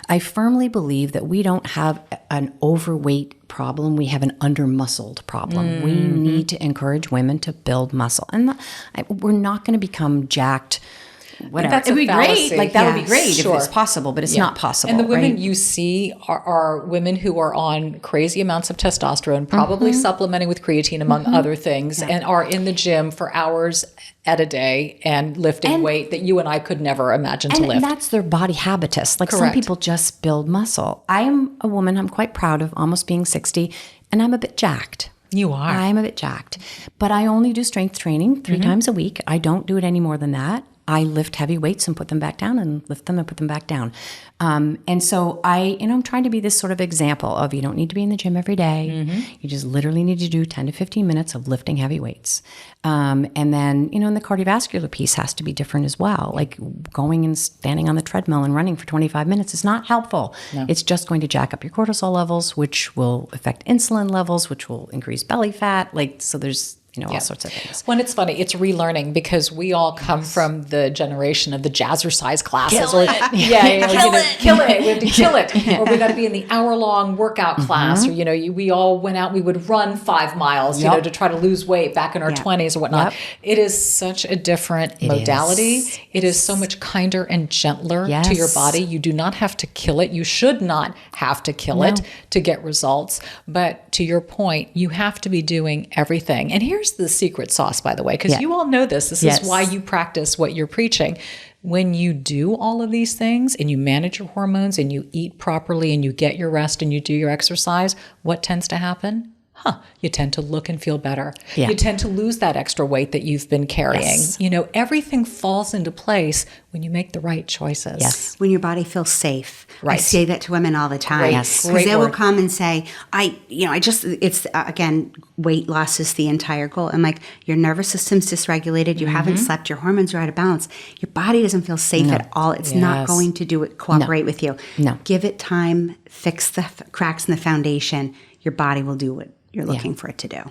I firmly believe that we don't have an overweight problem. We have an under-muscled problem. We need to encourage women to build muscle. And we're not going to become jacked. Whatever. That's It'd be fallacy. great. Like, that would be great Sure. if it's possible, but it's not possible. And the women right? you see are women who are on crazy amounts of testosterone, probably supplementing with creatine, among other things, and are in the gym for hours at a day and lifting weight that you and I could never imagine to lift. And that's their body habitus. Like, Correct. some people just build muscle. I am a woman, I'm quite proud of almost being 60, and I'm a bit jacked. You are. I'm a bit jacked. But I only do strength training 3 times a week. I don't do it any more than that. I lift heavy weights and put them back down, and lift them and put them back down. And so I'm trying to be this sort of example of, you don't need to be in the gym every day. You just literally need to do 10 to 15 minutes of lifting heavy weights. And then, and the cardiovascular piece has to be different as well. Like, going and standing on the treadmill and running for 25 minutes is not helpful. No. It's just going to jack up your cortisol levels, which will affect insulin levels, which will increase belly fat. So there's, all sorts of things. When it's funny, it's relearning, because we all come from the generation of the jazzercise classes. Kill it. Kill it. We have to kill it. Or we got to be in the hour-long workout class. Or, we all went out, we would run 5 miles, to try to lose weight back in our 20s or whatnot. It is such a different modality. It is so much kinder and gentler to your body. You do not have to kill it. You should not have to kill it to get results. But to your point, you have to be doing everything. And here's the secret sauce, by the way, because you all know this. This is why you practice what you're preaching. When you do all of these things, and you manage your hormones, and you eat properly, and you get your rest, and you do your exercise, what tends to happen? you tend to look and feel better. Yeah. You tend to lose that extra weight that you've been carrying. Yes. Everything falls into place when you make the right choices. Yes. When your body feels safe. Right. I say that to women all the time. Great. Yes. Because Great they will word. come and say, again, weight loss is the entire goal. I'm like, your nervous system's dysregulated. You haven't slept. Your hormones are out of balance. Your body doesn't feel safe at all. It's not Yes. going to cooperate with you. No. Give it time, fix the cracks in the foundation. Your body will do what you're looking for it to do.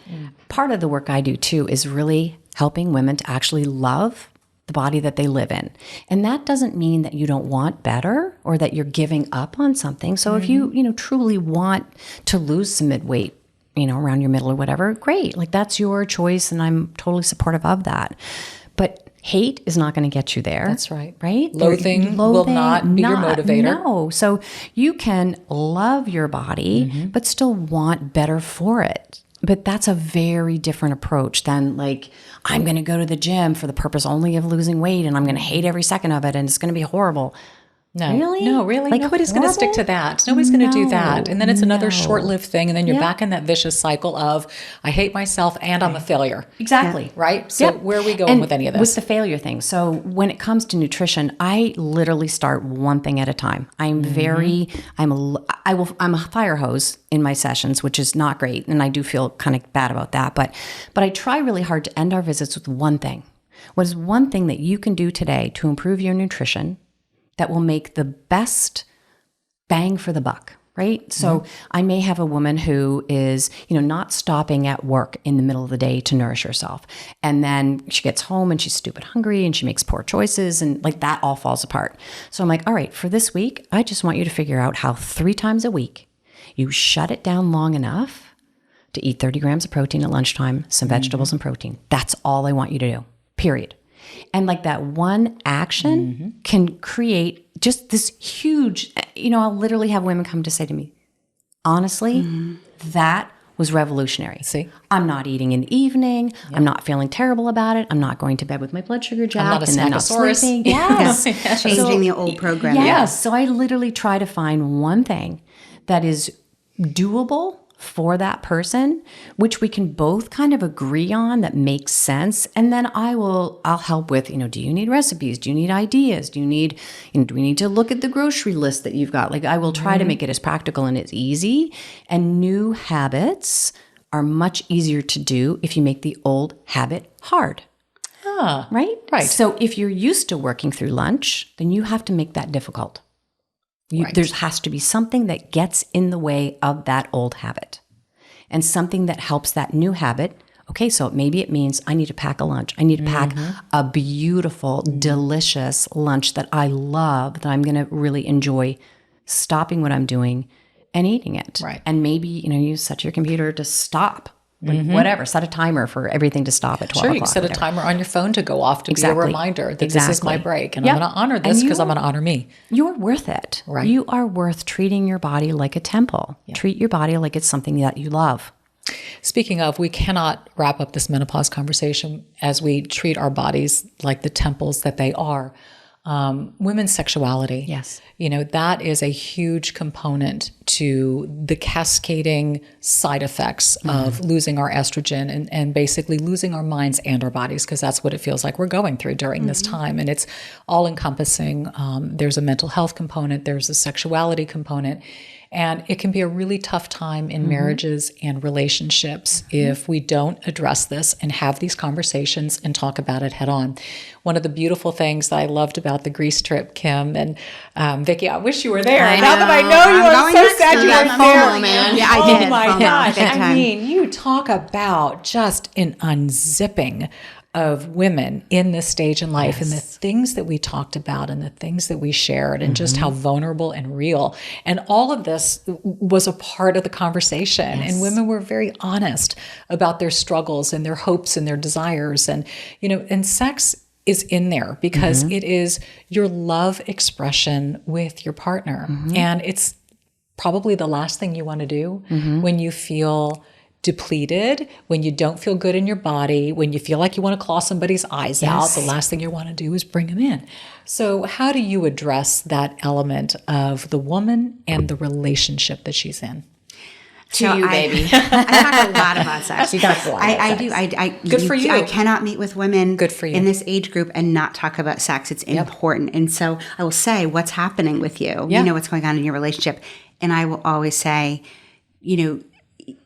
Part of the work I do too is really helping women to actually love the body that they live in. And that doesn't mean that you don't want better or that you're giving up on something. So if you, truly want to lose some mid-weight, around your middle or whatever, great. Like that's your choice and I'm totally supportive of that. But hate is not going to get you there. That's right. Right? Loathing will not be your motivator. No. So you can love your body, but still want better for it. But that's a very different approach than like, I'm going to go to the gym for the purpose only of losing weight and I'm going to hate every second of it and it's going to be horrible. No, Really? No, really. Like Nobody's going to stick to that. Nobody's going to do that. And then it's another short-lived thing. And then you're back in that vicious cycle of, I hate myself and I'm a failure. Exactly. Right? So where are we going with any of this? With the failure thing. So when it comes to nutrition, I literally start one thing at a time. I'm a fire hose in my sessions, which is not great. And I do feel kind of bad about that. But I try really hard to end our visits with one thing. What is one thing that you can do today to improve your nutrition that will make the best bang for the buck, right? So I may have a woman who is, not stopping at work in the middle of the day to nourish herself. And then she gets home and she's stupid hungry and she makes poor choices and like that all falls apart. So I'm like, all right, for this week, I just want you to figure out how 3 times a week you shut it down long enough to eat 30 grams of protein at lunchtime, some vegetables and protein. That's all I want you to do, period. And like that one action can create just this huge, I'll literally have women come to say to me, honestly, that was revolutionary. See? I'm not eating in the evening. Yeah. I'm not feeling terrible about it. I'm not going to bed with my blood sugar jacked. I'm not a and then not snackosaurus. sleeping. Yes. Changing the old program. Yes. So I literally try to find one thing that is doable for that person, which we can both kind of agree on that makes sense. And then I'll help with, do you need recipes? Do you need ideas? Do we need to look at the grocery list that you've got? Like I will try to make it as practical and as easy. And new habits are much easier to do if you make the old habit hard. Right? Right. So if you're used to working through lunch, then you have to make that difficult. There has to be something that gets in the way of that old habit and something that helps that new habit. Okay, so maybe it means I need to pack a lunch. I need to pack a beautiful, delicious lunch that I love, that I'm going to really enjoy stopping what I'm doing and eating it. Right. And maybe, you set your computer to stop. Whatever, set a timer for everything to stop at 12 Sure, o'clock. you can set a timer on your phone to go off to be a reminder that this is my break. And I'm going to honor this because I'm going to honor me. You're worth it. Right. You are worth treating your body like a temple. Yeah. Treat your body like it's something that you love. Speaking of, we cannot wrap up this menopause conversation as we treat our bodies like the temples that they are. Women's sexuality. Yes. That is a huge component to the cascading side effects of losing our estrogen and basically losing our minds and our bodies, because that's what it feels like we're going through during this time. And it's all encompassing. There's a mental health component, there's a sexuality component. And it can be a really tough time in marriages and relationships if we don't address this and have these conversations and talk about it head on. One of the beautiful things that I loved about the Greece trip, Kim and Vicki, I wish you were there. Now that I know you, I'm so sad you weren't there. Man. Yeah, I did. Oh my gosh. Big time. I mean, you talk about just an unzipping of women in this stage in life and the things that we talked about and the things that we shared and just how vulnerable and real. And all of this was a part of the conversation. And women were very honest about their struggles and their hopes and their desires. And, and sex is in there because it is your love expression with your partner. And it's probably the last thing you want to do when you feel depleted, when you don't feel good in your body, when you feel like you want to claw somebody's eyes out. The last thing you want to do is bring them in. So how do you address that element of the woman and the relationship that she's in? To you, baby. I talk a lot about sex. She talks a lot about I sex. do. Good for you. I cannot meet with women Good for you. in this age group and not talk about sex. It's important. And so I will say, what's happening with you? Yeah. You know, what's going on in your relationship. And I will always say, you know,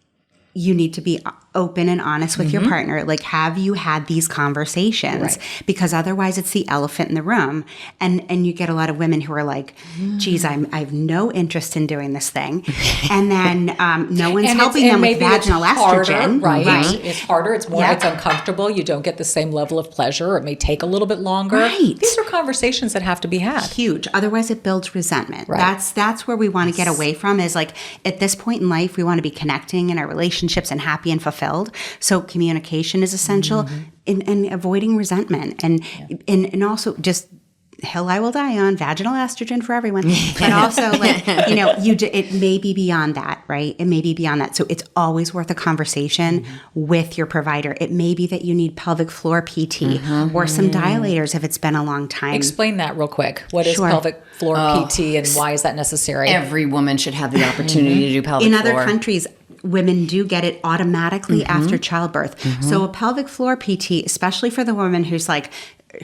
you need to be open and honest with your partner. Like, have you had these conversations? Right. Because otherwise it's the elephant in the room. And you get a lot of women who are like, geez, I have no interest in doing this thing. And then no one's helping them with vaginal estrogen. Right. It's harder. It's more, it's uncomfortable. You don't get the same level of pleasure. It may take a little bit longer. Right. These are conversations that have to be had. Huge. Otherwise it builds resentment. Right. That's where we want to get away from, is like, at this point in life, we want to be connecting in our relationships and happy and fulfilled. So communication is essential, and avoiding resentment, and also just hill I will die on, vaginal estrogen for everyone. But also, like, you know, it may be beyond that, right? It may be beyond that. So it's always worth a conversation with your provider. It may be that you need pelvic floor PT or some dilators if it's been a long time. Explain that real quick. What is Sure. pelvic floor PT and why is that necessary? Every woman should have the opportunity to do pelvic In floor. other countries, women do get it automatically after childbirth. So a pelvic floor PT, especially for the woman who's like,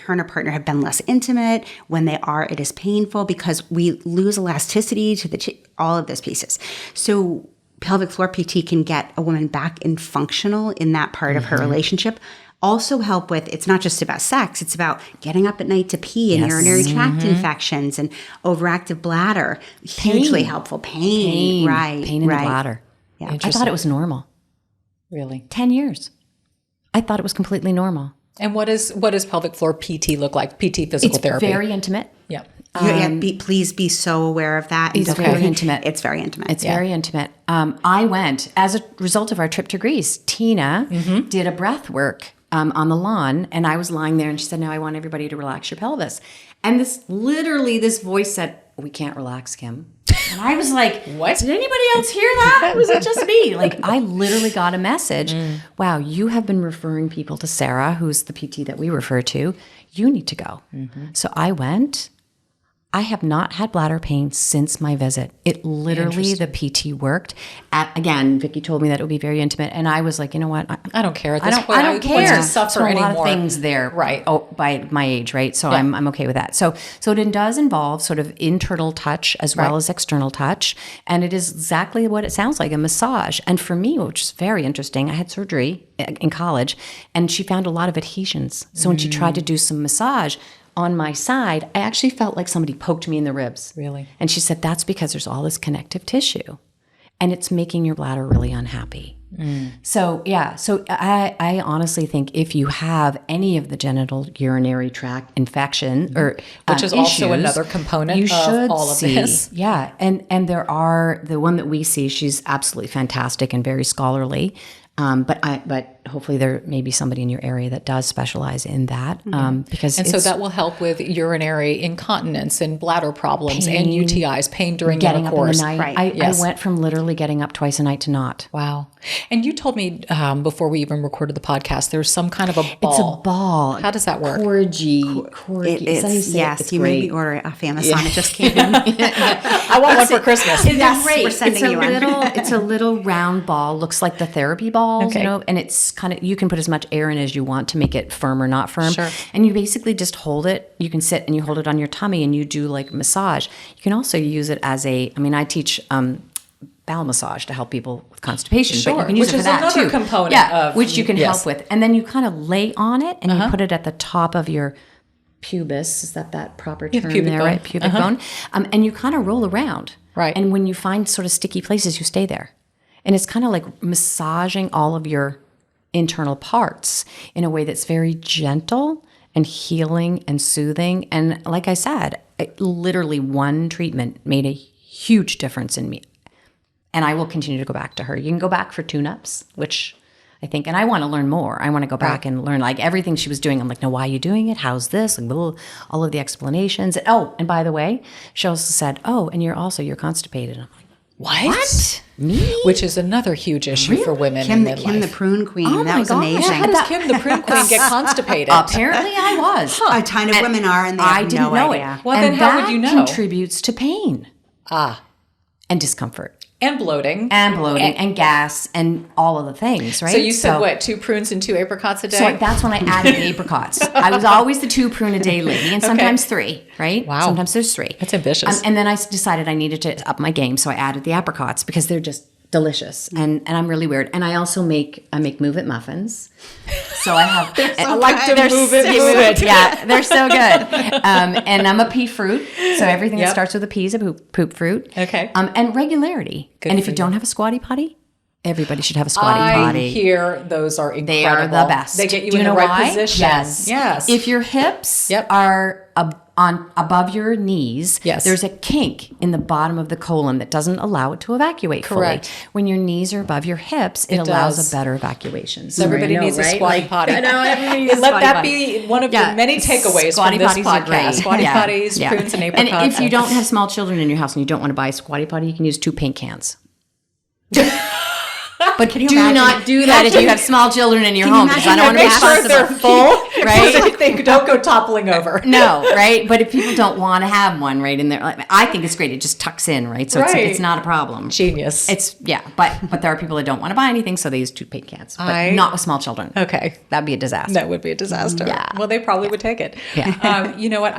her and her partner have been less intimate. When they are, it is painful because we lose elasticity to all of those pieces. So pelvic floor PT can get a woman back in functional in that part of her relationship. Also help with, it's not just about sex, it's about getting up at night to pee and urinary tract infections and overactive bladder. Hugely helpful. Pain. Right. Pain in the bladder. Yeah. I thought it was normal. Really? 10 years. I thought it was completely normal. And what does pelvic floor PT look like? PT physical It's therapy. very intimate. Yeah. Please be so aware of that. It's very intimate. It's very intimate. It's very intimate. I went, as a result of our trip to Greece, Tina did a breath work on the lawn, and I was lying there, and she said, "Now I want everybody to relax your pelvis." And this voice said, "We can't relax, Kim." And I was like, What? Did anybody else hear that? Was it just me? Like, I literally got a message. Wow, you have been referring people to Sarah, who's the PT that we refer to. You need to go. So I went. I have not had bladder pain since my visit. It literally, the PT worked. Again, Vicki told me that it would be very intimate. And I was like, you know what? I don't care at this point. I don't care. To suffer so a anymore. lot of things there, Right. By my age, right? So I'm okay with that. So it does involve sort of internal touch as well as external touch, and it is exactly what it sounds like, a massage. And for me, which is very interesting, I had surgery in college, and she found a lot of adhesions. So when she tried to do some massage on my side, I actually felt like somebody poked me in the ribs. Really? And she said, that's because there's all this connective tissue, and it's making your bladder really unhappy. So I honestly think if you have any of the genital urinary tract infection or which is also issues, another component you of should all of see, this. Yeah, and there are, the one that we see, she's absolutely fantastic and very scholarly. But hopefully there may be somebody in your area that does specialize in that. Because And so that will help with urinary incontinence and bladder problems and UTIs, pain during getting intercourse. up in the night. Right. I went from literally getting up twice a night to not. Wow. And you told me before we even recorded the podcast, there's some kind of a ball. It's a ball. How does that work? Corgi. Is that how you say it? Yes, you made me order it off Amazon. It just came in. I want one for Christmas. Yes, great. we're sending you one. It's a little round ball, looks like the therapy balls, Okay. you know, and it's kind of, you can put as much air in as you want to make it firm or not firm. Sure. And you basically just hold it. You can sit and you hold it on your tummy and you do like massage. You can also use it as I teach bowel massage to help people with constipation, Sure, but you can use which it for is that another too. component of- which you can yes. help with. And then you kind of lay on it and you put it at the top of your pubis. Is that proper term pubic there, bone. right? Pubic bone. And you kind of roll around. Right. And when you find sort of sticky places, you stay there. And it's kind of like massaging all of your internal parts in a way that's very gentle and healing and soothing. And like I said, literally one treatment made a huge difference in me. And I will continue to go back to her. You can go back for tune-ups, which I think, and I want to learn more. I want to go back and learn like everything she was doing. I'm like, no, why are you doing it? How's this? Like, all of the explanations. Oh, and by the way, she also said, and you're constipated. I'm like, What? me? Which is another huge issue for women Kim, in midlife. Kim the prune queen. Oh that my was God. amazing. How does Kim the prune queen get constipated? Apparently I was. A ton of women are, and they have I didn't no know idea. it. Well, and then how would that you know? contributes to pain Ah, and discomfort. And bloating. And gas and all of the things, right? So you said what, 2 prunes and 2 apricots a day? So that's when I added the apricots. I was always the 2 prune a day lady, and sometimes 3, right? Wow. Sometimes there's 3. That's ambitious. And then I decided I needed to up my game, so I added the apricots because they're just delicious. And I'm really weird. And I also make Move It muffins. So I have I like to move it. Yeah, they're so good. And I'm a pea fruit, so everything that starts with a pea is a poop fruit. Okay. And regularity. Good and if for you you. don't have a squatty potty, everybody should have a squatty potty. I hear those are incredible. They are the best. They get you Do in the know right why? position. Yes. If your hips Yep. are on above your knees, Yes. there's a kink in the bottom of the colon that doesn't allow it to evacuate Correct. fully. When your knees are above your hips, it allows does. a better evacuation. So everybody needs a squatty potty. I know, everybody needs a Let squatty that potty. be one of your many takeaways Squatty from this potties are great. podcast. Squatty Yeah. potties, Yeah. prunes and apricots. And if you don't have small children in your house and you don't want to buy a squatty potty, you can use 2 paint cans. But do imagine? not do that if you have small children in your Can you home, because I imagine don't want to be Make sure they're responsible. full, Right? so they don't go toppling over. No, right? But if people don't want to have one right in there, I think it's great. It just tucks in, right? So Right. it's not a problem. Genius. But there are people that don't want to buy anything, so they use 2 paint cans. But not with small children. Okay. That'd be a disaster. That would be a disaster. Yeah. Well, they probably would take it. Yeah. You know what?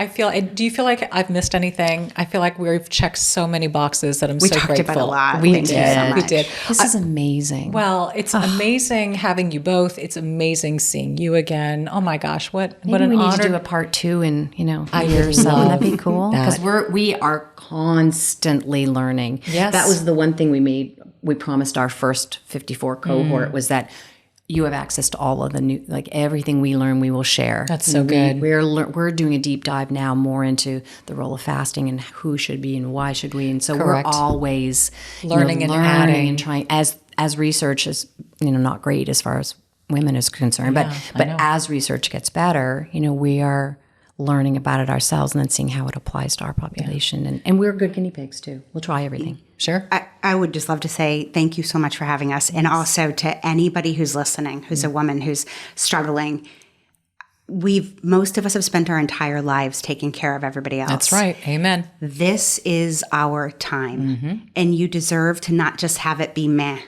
Do you feel like I've missed anything? I feel like we've checked so many boxes that I'm We so talked grateful. about a lot. We Thank you did. so much. We did. This is amazing. Well, it's amazing having you both. It's amazing seeing you again. Oh my gosh, what Maybe an we need honor. to do a part 2 in a I year or would so. Wouldn't love that be cool? that. Because we are constantly learning. Yes. That was the one thing we promised our first 54 cohort was that you have access to all of the new, like everything we learn, we will share. That's so good. We're doing a deep dive now more into the role of fasting and who should be and why should we. And so Correct. we're always Learning and adding. and trying as research is, not great as far as women is concerned, but as research gets better, we are learning about it ourselves and then seeing how it applies to our population. And we're good guinea pigs too. We'll try everything. Sure. I would just love to say thank you so much for having us. And also to anybody who's listening, who's a woman who's struggling. Most of us have spent our entire lives taking care of everybody else. That's right. Amen. This is our time. And you deserve to not just have it be meh.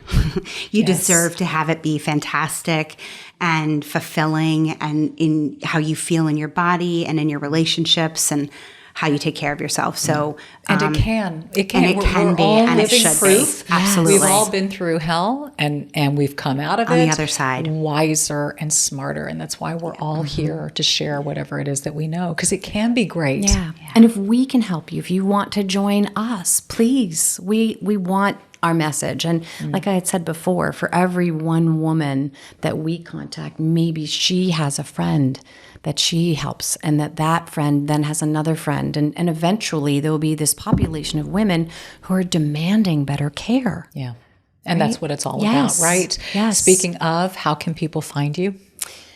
You deserve to have it be fantastic and fulfilling and in how you feel in your body and in your relationships and how you take care of yourself. So, And it can. and it can be, all and it living should be. proof. Absolutely. We've all been through hell and we've come out of On it the other side. wiser and smarter. And that's why we're all here to share whatever it is that we know, because it can be great. Yeah. And if we can help you, if you want to join us, please, we want our message. And like I had said before, for every one woman that we contact, maybe she has a friend that she helps and that friend then has another friend. And eventually there will be this population of women who are demanding better care. Yeah. And that's what it's all Yes. about, right? Yes. Speaking of, how can people find you?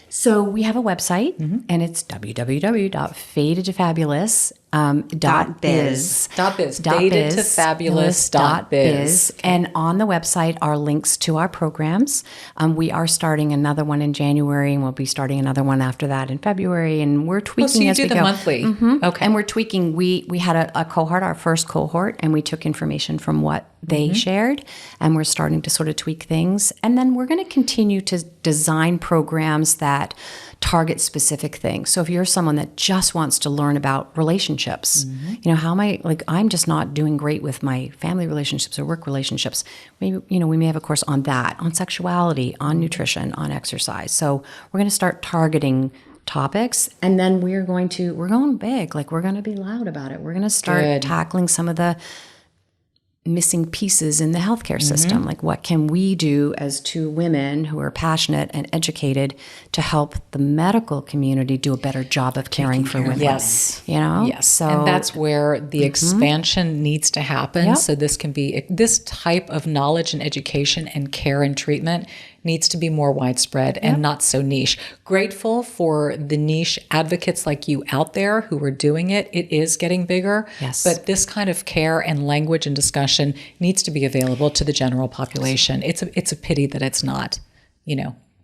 So we have a website, and it's www.fadedtofabulous.biz. Fadedtofabulous.biz. And on the website are links to our programs. We are starting another one in January, and we'll be starting another one after that in February. And we're tweaking So you as do we the go. monthly. Okay. And we're tweaking. We had a cohort, our first cohort, and we took information from what they shared, and we're starting to sort of tweak things. And then we're going to continue to design programs that target specific things. So if you're someone that just wants to learn about relationships, how am I, I'm just not doing great with my family relationships or work relationships. Maybe, we may have a course on that, on sexuality, on nutrition, on exercise. So we're going to start targeting topics, and then we're going big. We're going to be loud about it. We're going to start tackling some of the missing pieces in the healthcare system. What can we do as two women who are passionate and educated to help the medical community do a better job of caring for women? Yes. Yes. So, and that's where the expansion needs to happen. So this type of knowledge and education and care and treatment needs to be more widespread and not so niche. Grateful for the niche advocates like you out there who are doing it. It is getting bigger. Yes. But this kind of care and language and discussion needs to be available to the general population. It's a pity that it's not,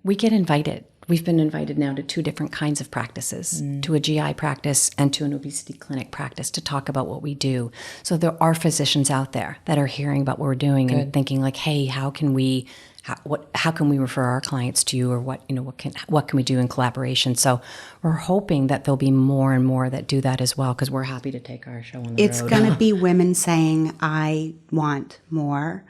We get invited. we've been invited now to 2 different kinds of practices, to a GI practice and to an obesity clinic practice to talk about what we do. So there are physicians out there that are hearing about what we're doing and thinking like, hey, how can we refer our clients to you, or what can we do in collaboration? So we're hoping that there'll be more and more that do that as well, because we're happy to take our show on the road. It's going to be women saying, I want more.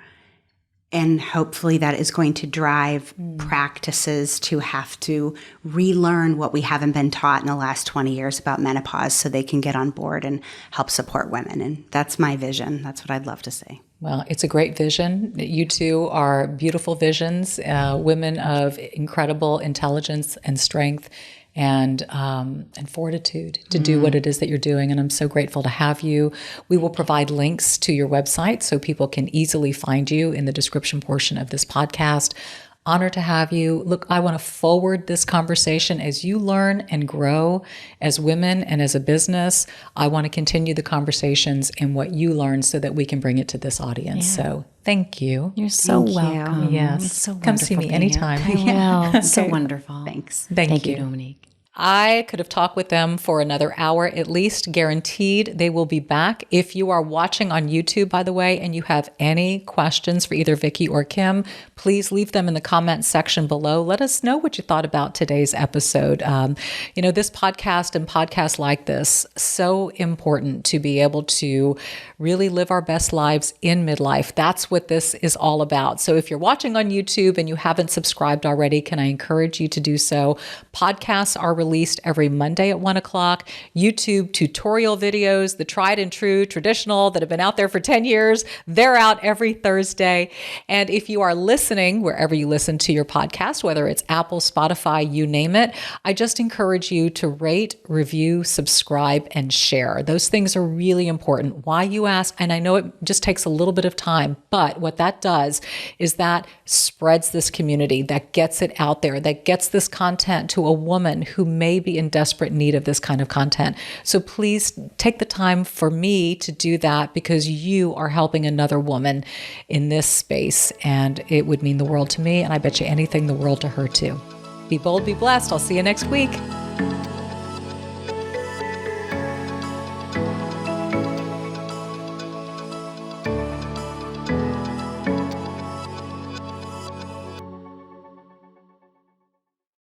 And hopefully that is going to drive practices to have to relearn what we haven't been taught in the last 20 years about menopause, so they can get on board and help support women. And that's my vision. That's what I'd love to see. Well, it's a great vision. You two are beautiful visions, women of incredible intelligence and strength and fortitude to do what it is that you're doing. And I'm so grateful to have you. We will provide links to your website so people can easily find you in the description portion of this podcast. Honored to have you. Look, I want to forward this conversation as you learn and grow as women and as a business. I want to continue the conversations in what you learn so that we can bring it to this audience. So thank you. You're so Thank you. welcome. Yes. It's so Come see me wonderful being here. anytime. I will. So wonderful. Thanks. Thank you, Dominique. I could have talked with them for another hour at least, guaranteed. They will be back. If you are watching on YouTube, by the way, and you have any questions for either Vicki or Kim, please leave them in the comments section below. Let us know what you thought about today's episode. This podcast and podcasts like this, so important to be able to really live our best lives in midlife. That's what this is all about. So if you're watching on YouTube and you haven't subscribed already, can I encourage you to do so? Podcasts are released every Monday at 1:00. YouTube tutorial videos, the tried and true, traditional that have been out there for 10 years, they're out every Thursday. And if you are listening, wherever you listen to your podcast, whether it's Apple, Spotify, you name it, I just encourage you to rate, review, subscribe, and share. Those things are really important. Why, you ask? And I know it just takes a little bit of time, but what that does is that spreads this community, that gets it out there, that gets this content to a woman who may be in desperate need of this kind of content. So please take the time for me to do that, because you are helping another woman in this space, and it would mean the world to me, and I bet you anything the world to her too. Be bold, be blessed. I'll see you next week.